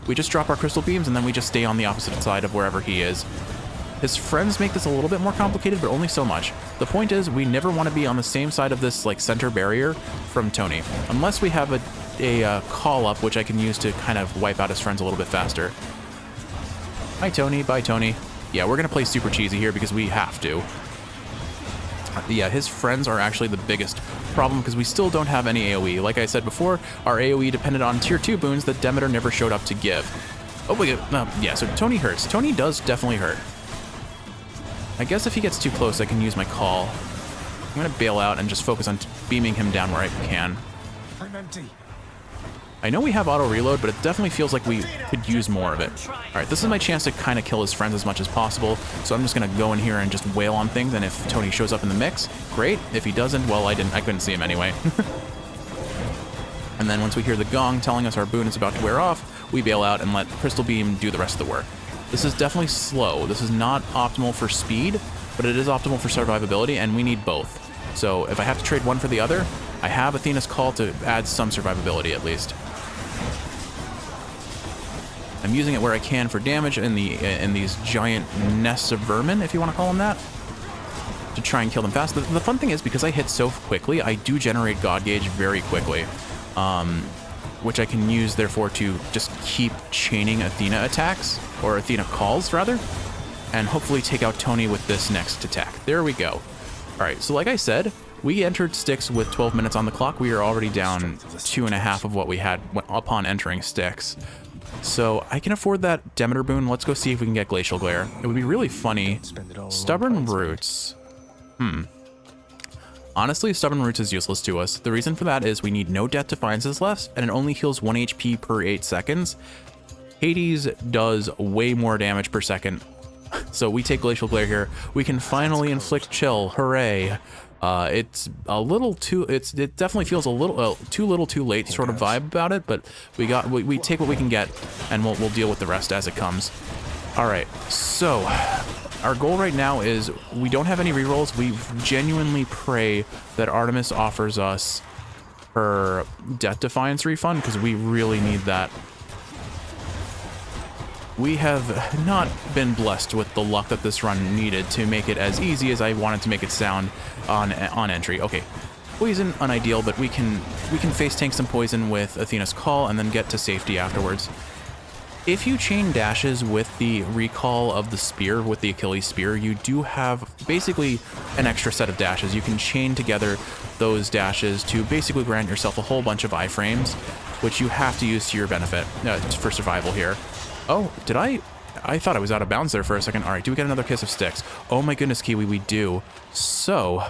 We just drop our crystal beams, and then we just stay on the opposite side of wherever he is. His friends make this a little bit more complicated, but only so much. The point is, we never want to be on the same side of this, like, center barrier from Tony, unless we have a call-up, which I can use to kind of wipe out his friends a little bit faster. Hi, Tony. Bye, Tony. Yeah, we're going to play super cheesy here because we have to. Yeah, his friends are actually the biggest problem because we still don't have any AoE. Like I said before, our AoE depended on tier 2 boons that Demeter never showed up to give. Oh, wait, yeah, so Tony hurts. Tony does definitely hurt. I guess if he gets too close, I can use my call. I'm going to bail out and just focus on beaming him down where I can. I'm empty. I know we have auto reload, but it definitely feels like we could use more of it. All right, this is my chance to kind of kill his friends as much as possible. So I'm just going to go in here and just wail on things. And if Tony shows up in the mix, great. If he doesn't, well, I couldn't see him anyway. And then once we hear the gong telling us our boon is about to wear off, we bail out and let Crystal Beam do the rest of the work. This is definitely slow. This is not optimal for speed, but it is optimal for survivability, and we need both. So if I have to trade one for the other, I have Athena's call to add some survivability at least. I'm using it where I can for damage in these giant nests of vermin, if you want to call them that, to try and kill them fast. The fun thing is, because I hit so quickly, I do generate God Gauge very quickly, which I can use, therefore, to just keep chaining Athena attacks, or Athena calls, rather, and hopefully take out Tony with this next attack. There we go. All right, so like I said, we entered Styx with 12 minutes on the clock. We are already down 2.5 of what we had upon entering Styx. So I can afford that Demeter boon. Let's go see if we can get Glacial Glare. It would be really funny. Stubborn Roots. Honestly, Stubborn Roots is useless to us. The reason for that is we need no Death Defiances left, and it only heals 1 HP per 8 seconds. Hades does way more damage per second. So we take Glacial Glare here. We can finally inflict chill. Hooray. It's a little too, it definitely feels a little too little too late sort of vibe about it, but we take what we can get, and we'll deal with the rest as it comes. All right, so our goal right now is we don't have any rerolls. We genuinely pray that Artemis offers us her Death Defiance refund, because we really need that. We have not been blessed with the luck that this run needed to make it as easy as I wanted to make it sound on entry. Okay, poison unideal, but we can face tank some poison with Athena's call and then get to safety afterwards. If you chain dashes with the recall of the spear, with the Achilles Spear, you do have basically an extra set of dashes. You can chain together those dashes to basically grant yourself a whole bunch of iframes, which you have to use to your benefit for survival here. Oh, did I thought I was out of bounds there for a second. All right, do we get another Kiss of Styx? Oh my goodness, Kiwi, we do. So,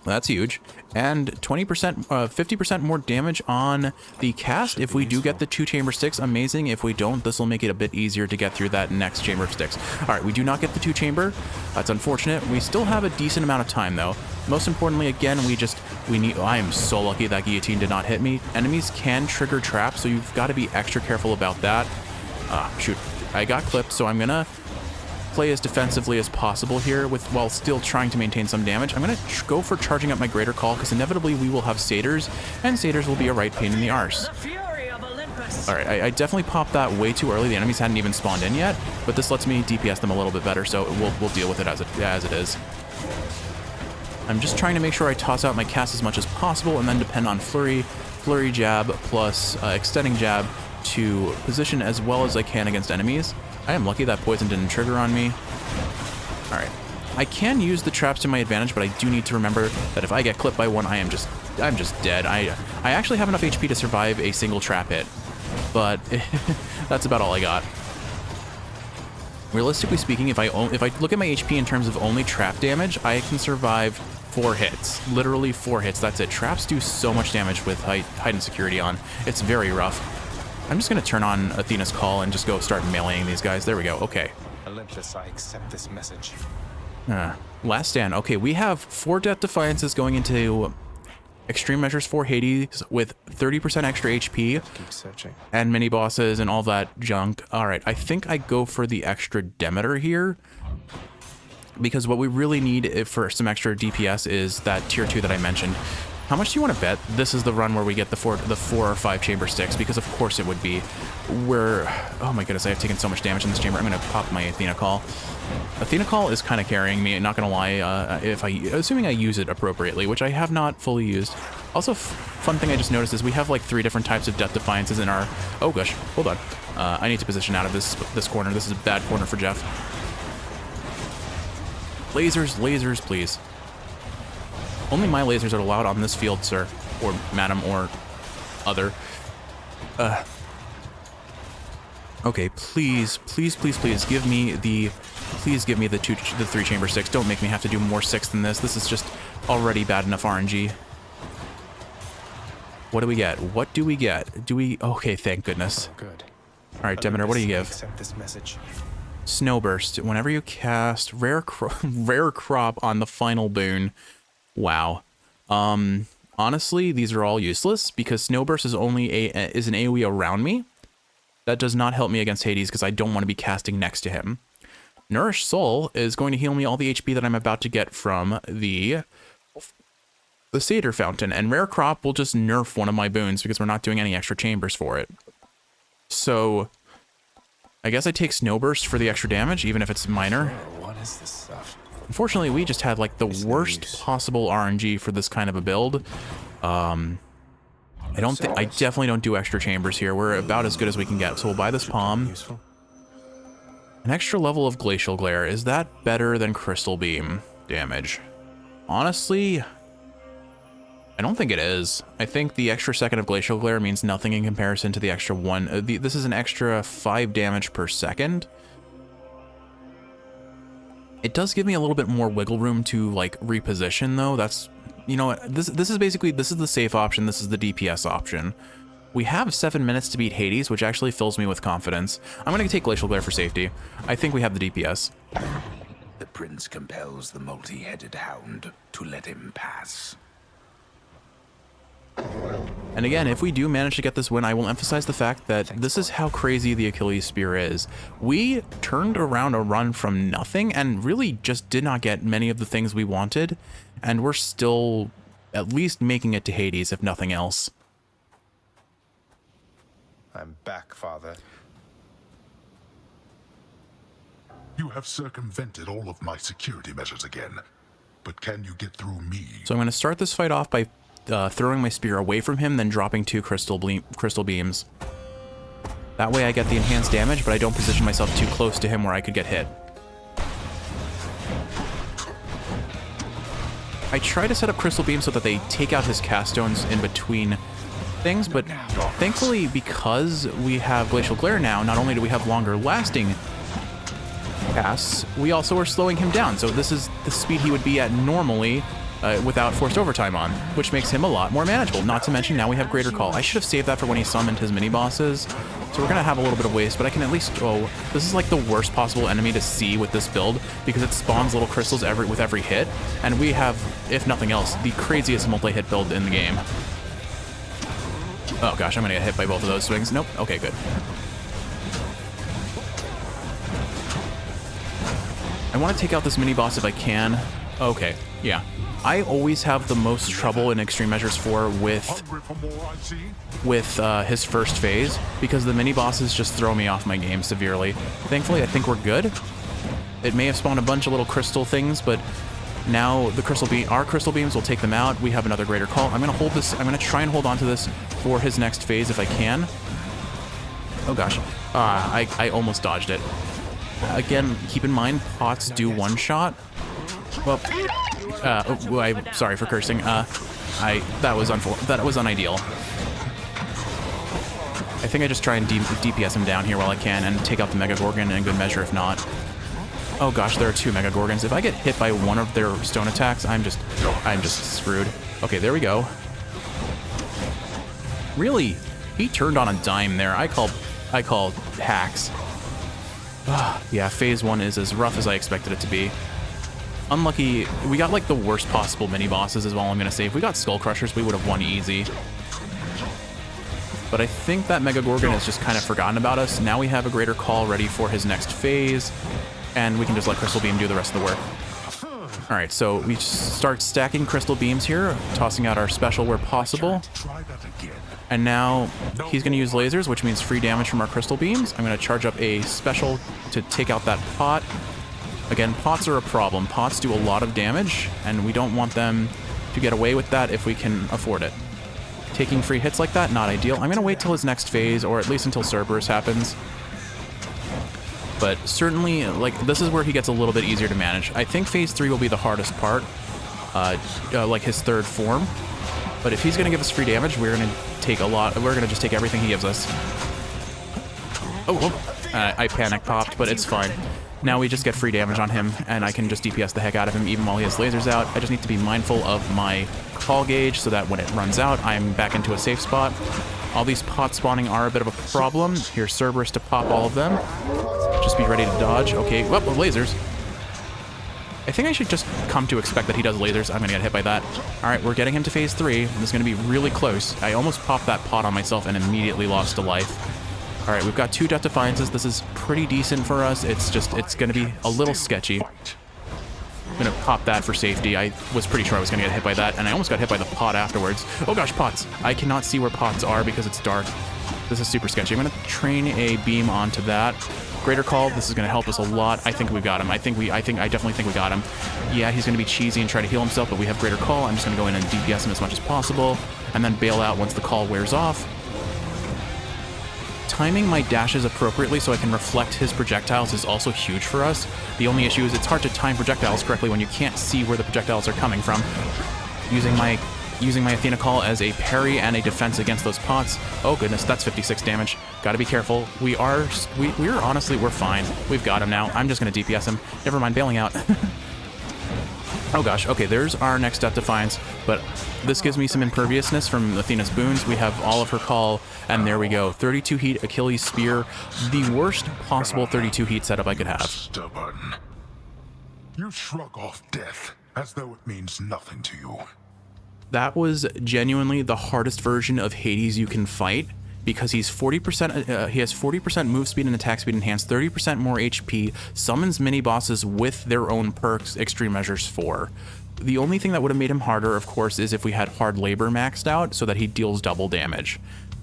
that's huge. And 20%, 50% more damage on the cast if we do get the 2 Chamber Sticks. Amazing. If we don't, this will make it a bit easier to get through that next Chamber of Sticks. All right, we do not get the 2 Chamber. That's unfortunate. We still have a decent amount of time, though. Most importantly, again, we need... I am so lucky that guillotine did not hit me. Enemies can trigger traps, so you've got to be extra careful about that. Shoot. I got clipped, so I'm going to play as defensively as possible here while still trying to maintain some damage. I'm going to go for charging up my Greater Call because inevitably we will have satyrs, and satyrs will be a right pain in the arse. All right, I definitely popped that way too early. The enemies hadn't even spawned in yet, but this lets me DPS them a little bit better, so we'll deal with it as it is. I'm just trying to make sure I toss out my cast as much as possible and then depend on flurry jab plus extending jab to position as well as I can against enemies. I am lucky that poison didn't trigger on me. All right. I can use the traps to my advantage, but I do need to remember that if I get clipped by one, I'm just dead. I actually have enough HP to survive a single trap hit, but that's about all I got. Realistically speaking, if I look at my HP in terms of only trap damage, I can survive 4 hits. Literally 4 hits. That's it. Traps do so much damage with heightened security on. It's very rough. I'm just going to turn on Athena's Call and just go start meleeing these guys. There we go. Okay. Olympus, I accept this message. Last stand. Okay, we have 4 Death Defiances going into Extreme Measures for Hades with 30% extra HP Keep searching. and mini bosses and all that junk. All right, I think I go for the extra Demeter here because what we really need for some extra DPS is that tier 2 that I mentioned. How much do you want to bet this is the run where we get the 4 or 5 Chamber Sticks? Because of course it would be. Oh my goodness, I have taken so much damage in this chamber. I'm going to pop my Athena Call. Athena Call is kind of carrying me, not going to lie, assuming I use it appropriately, which I have not fully used. Also, fun thing I just noticed is we have like 3 different types of Death Defiances in our... Oh gosh, hold on. I need to position out of this corner. This is a bad corner for Jeff. Lasers, please. Only my lasers are allowed on this field, sir. Or madam, or other. Okay, please give me the 3 Chamber Sticks. Don't make me have to do more 6 than this. This is just already bad enough RNG. What do we get? What do we get? Okay, thank goodness. Oh, good. All right, Demeter, what do you give? Accept this message. Snowburst. Whenever you cast rare crop on the final boon. Wow. Honestly, these are all useless because Snowburst is only an AoE around me. That does not help me against Hades because I don't want to be casting next to him. Nourish Soul is going to heal me all the HP that I'm about to get from the Satyr Fountain, and Rare Crop will just nerf one of my boons because we're not doing any extra chambers for it. So I guess I take Snowburst for the extra damage, even if it's minor. Oh, what is this stuff? Unfortunately, we just had like the worst possible RNG for this kind of a build. I definitely don't do extra chambers here. We're about as good as we can get. So we'll buy this Palm. An extra level of Glacial Glare. Is that better than Crystal Beam damage? Honestly, I don't think it is. I think the extra second of Glacial Glare means nothing in comparison to the extra 1. This is an extra 5 damage per second. It does give me a little bit more wiggle room to like reposition though. That's, you know what, this is the safe option. This is the DPS option. We have 7 minutes to beat Hades, which actually fills me with confidence. I'm going to take Glacial Glare for safety. I think we have the DPS. The prince compels the multi-headed hound to let him pass. And again, if we do manage to get this win, I will emphasize the fact that this is how crazy the Achilles Spear is. We turned around a run from nothing and really just did not get many of the things we wanted, and we're still at least making it to Hades, if nothing else. I'm back, Father. You have circumvented all of my security measures again, but can you get through me? So I'm going to start this fight off by throwing my spear away from him, then dropping 2 crystal beams. That way I get the enhanced damage, but I don't position myself too close to him where I could get hit. I try to set up Crystal Beam so that they take out his cast stones in between things, but thankfully, because we have Glacial Glare now, not only do we have longer lasting casts, we also are slowing him down. So this is the speed he would be at normally without forced overtime on, which makes him a lot more manageable. Not to mention now we have Greater Call. I should have saved that for when he summoned his mini bosses. So we're gonna have a little bit of waste, but I can at least, oh, this is like the worst possible enemy to see with this build because it spawns little crystals with every hit, and we have, if nothing else, the craziest multi-hit build in the game. Oh gosh, I'm gonna get hit by both of those swings. Nope. Okay, good. I want to take out this mini boss if I can. Okay, yeah. I always have the most trouble in Extreme Measures 4 with his first phase because the mini bosses just throw me off my game severely. Thankfully, I think we're good. It may have spawned a bunch of little crystal things, but now the our crystal beams will take them out. We have another Greater Call. I'm gonna hold this. I'm gonna try and hold on to this for his next phase if I can. Oh gosh, I almost dodged it. Again, keep in mind pots do one shot. Well, I'm sorry for cursing. That was unideal. I think I just try and DPS him down here while I can and take out the Mega Gorgon in a good measure if not. Oh gosh, there are 2 Mega Gorgons. If I get hit by one of their stone attacks, I'm just screwed. Okay, there we go. Really? He turned on a dime there. I call hacks. Yeah, phase 1 is as rough as I expected it to be. Unlucky, we got like the worst possible mini bosses is all I'm gonna say. If we got Skull Crushers, we would have won easy. But I think that Mega Gorgon has just kind of forgotten about us. Now we have a Greater Call ready for his next phase, and we can just let Crystal Beam do the rest of the work. Alright, so we start stacking Crystal Beams here, tossing out our special where possible. And now he's going to use lasers, which means free damage from our Crystal Beams. I'm going to charge up a special to take out that pot. Again, pots are a problem. Pots do a lot of damage, and we don't want them to get away with that if we can afford it. Taking free hits like that, not ideal. I'm going to wait till his next phase, or at least until Cerberus happens. But certainly, like, this is where he gets a little bit easier to manage. I think phase 3 will be the hardest part, like his third form. But if he's going to give us free damage, we're going to take a lot. We're going to just take everything he gives us. I panic popped, but it's fine. Now we just get free damage on him, and I can just DPS the heck out of him even while he has lasers out. I just need to be mindful of my call gauge so that when it runs out, I'm back into a safe spot. All these pots spawning are a bit of a problem. Here's Cerberus to pop all of them. Just be ready to dodge. Okay, well, lasers. I think I should just come to expect that he does lasers. I'm gonna get hit by that. All right, we're getting him to phase 3. This is gonna be really close. I almost popped that pot on myself and immediately lost a life. All right, we've got 2 Death Defiances. This is pretty decent for us. It's gonna be a little sketchy. I'm gonna pop that for safety. I was pretty sure I was gonna get hit by that, and I almost got hit by the pot afterwards. Oh gosh, pots. I cannot see where pots are because it's dark. This is super sketchy. I'm gonna train a beam onto that. Greater Call, this is gonna help us a lot. I think we got him. I definitely think we got him. Yeah, he's gonna be cheesy and try to heal himself, but we have Greater Call. I'm just gonna go in and DPS him as much as possible, and then bail out once the call wears off. Timing my dashes appropriately so I can reflect his projectiles is also huge for us. The only issue is it's hard to time projectiles correctly when you can't see where the projectiles are coming from. Using my Athena Call as a parry and a defense against those pots. Oh goodness, that's 56 damage. Gotta be careful. We're honestly, we're fine. We've got him now. I'm just gonna DPS him. Never mind bailing out. Oh gosh, okay, there's our next Death Defiance, but this gives me some imperviousness from Athena's boons. We have all of her call, and there we go. 32 heat Achilles Spear, the worst possible 32 heat setup I could have. Stubborn. You shrug off death as though it means nothing to you. That was genuinely the hardest version of Hades you can fight, because he's 40%, he has 40% move speed and attack speed enhanced, 30% more HP, summons mini bosses with their own perks, Extreme Measures 4. The only thing that would have made him harder, of course, is if we had Hard Labor maxed out so that he deals double damage.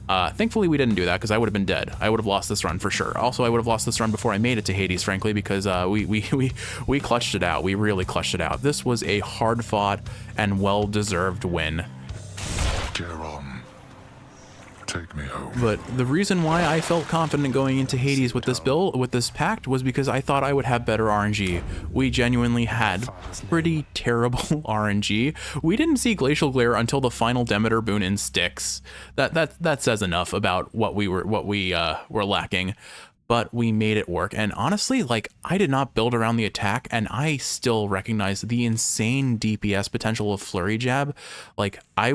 Thankfully, we didn't do that because I would have been dead. I would have lost this run for sure. Also, I would have lost this run before I made it to Hades, frankly, because we clutched it out. We really clutched it out. This was a hard-fought and well-deserved win. Jerome, Take me home. But the reason why I felt confident going into Hades with this build, with this pact, was because I thought I would have better RNG. We genuinely had pretty terrible RNG. We didn't see Glacial Glare until the final Demeter boon in Styx. That says enough about what we were lacking. But we made it work. And honestly, like, I did not build around the attack, and I still recognize the insane DPS potential of Flurry Jab. Like, I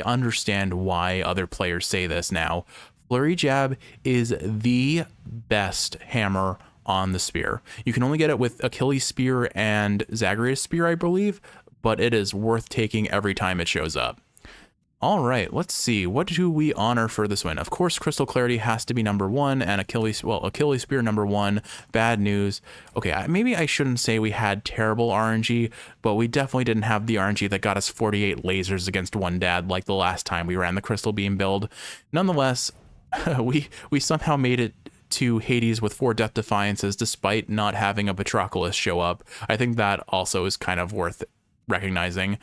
understand why other players say this now. Flurry Jab is the best hammer on the spear. You can only get it with Achilles Spear and Zagreus Spear, I believe, but it is worth taking every time it shows up. All right, let's see. What do we honor for this win? Of course, Crystal Clarity has to be number one, and Achilles Spear number one. Bad news. Okay, maybe I shouldn't say we had terrible RNG, but we definitely didn't have the RNG that got us 48 lasers against one dad like the last time we ran the Crystal Beam build. Nonetheless, we somehow made it to Hades with 4 Death Defiances despite not having a Patroclus show up. I think that also is kind of worth recognizing.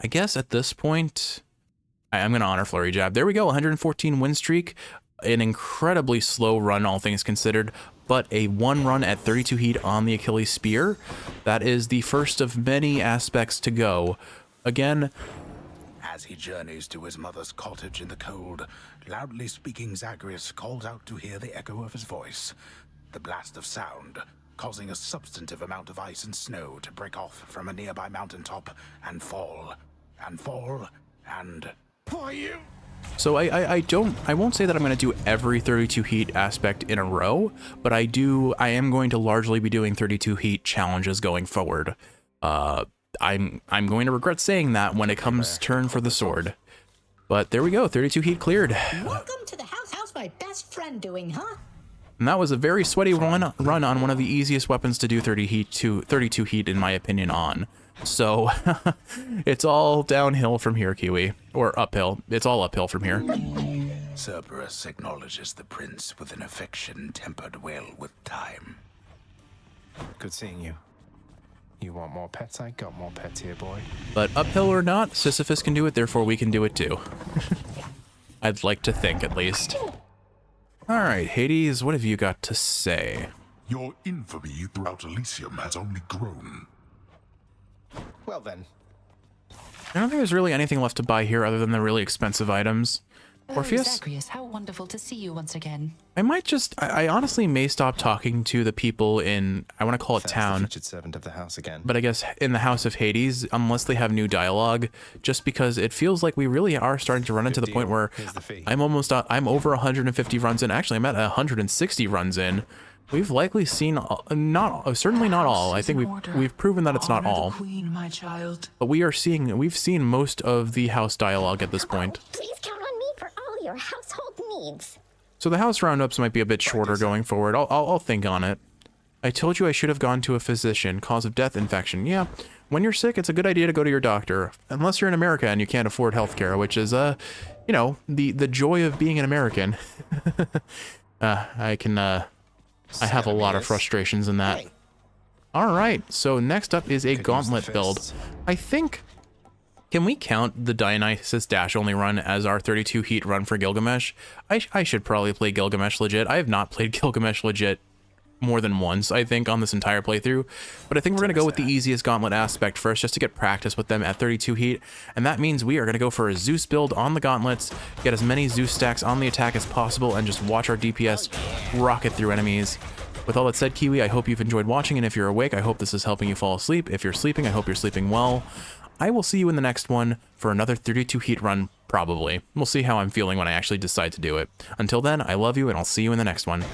I guess at this point, I'm going to honor Flurry Jab. There we go, 114 win streak. An incredibly slow run, all things considered, but a 1 run at 32 heat on the Achilles Spear. That is the first of many aspects to go. Again, as he journeys to his mother's cottage in the cold, loudly speaking Zagreus calls out to hear the echo of his voice. The blast of sound, causing a substantive amount of ice and snow to break off from a nearby mountaintop and fall, and fall, and... For you! So I won't say that I'm going to do every 32 heat aspect in a row, but I am going to largely be doing 32 heat challenges going forward. I'm going to regret saying that when it comes turn for the sword. But there we go, 32 heat cleared. Welcome to the house. How's my best friend doing, huh? And that was a very sweaty run on one of the easiest weapons to do 32 heat in my opinion on. So it's all downhill from here, Kiwi, or uphill. It's all uphill from here. Cerberus acknowledges the prince with an affection tempered well with time. Good seeing you. You want more pets? I got more pets here, boy. But uphill or not, Sisyphus can do it, therefore we can do it too. I'd like to think, at least. All right, Hades, what have you got to say? Your infamy throughout Elysium has only grown. Well then. I don't think there's really anything left to buy here other than the really expensive items. Orpheus? Zagreus, how wonderful to see you once again. I might just, I honestly may stop talking to the people in, I want to call it town. Featured servant of the house again. But I guess in the House of Hades, unless they have new dialogue, just because it feels like we really are starting to run into the point where I'm over 150 runs in. Actually, I'm at 160 runs in. We've likely seen certainly not all. I think we've proven that it's not all. Queen, my child. But we've seen most of the house dialogue at this point. Please count on me for all your household needs. So the house roundups might be a bit shorter going forward. I'll think on it. I told you I should have gone to a physician. Cause of death, infection. Yeah, when you're sick, it's a good idea to go to your doctor. Unless you're in America and you can't afford healthcare, which is, you know, the joy of being an American. I have a lot of frustrations in that. All right, so next up is a gauntlet build. I think, can we count the Dionysus dash only run as our 32 heat run for Gilgamesh? I should probably play Gilgamesh legit. I have not played Gilgamesh legit more than once, I think, on this entire playthrough. But I think we're going to go with the easiest gauntlet aspect first, just to get practice with them at 32 heat. And that means we are going to go for a Zeus build on the gauntlets, get as many Zeus stacks on the attack as possible, and just watch our DPS rocket through enemies. With all that said, Kiwi, I hope you've enjoyed watching, and if you're awake, I hope this is helping you fall asleep. If you're sleeping, I hope you're sleeping well. I will see you in the next one for another 32 heat run, probably. We'll see how I'm feeling when I actually decide to do it. Until then, I love you, and I'll see you in the next one.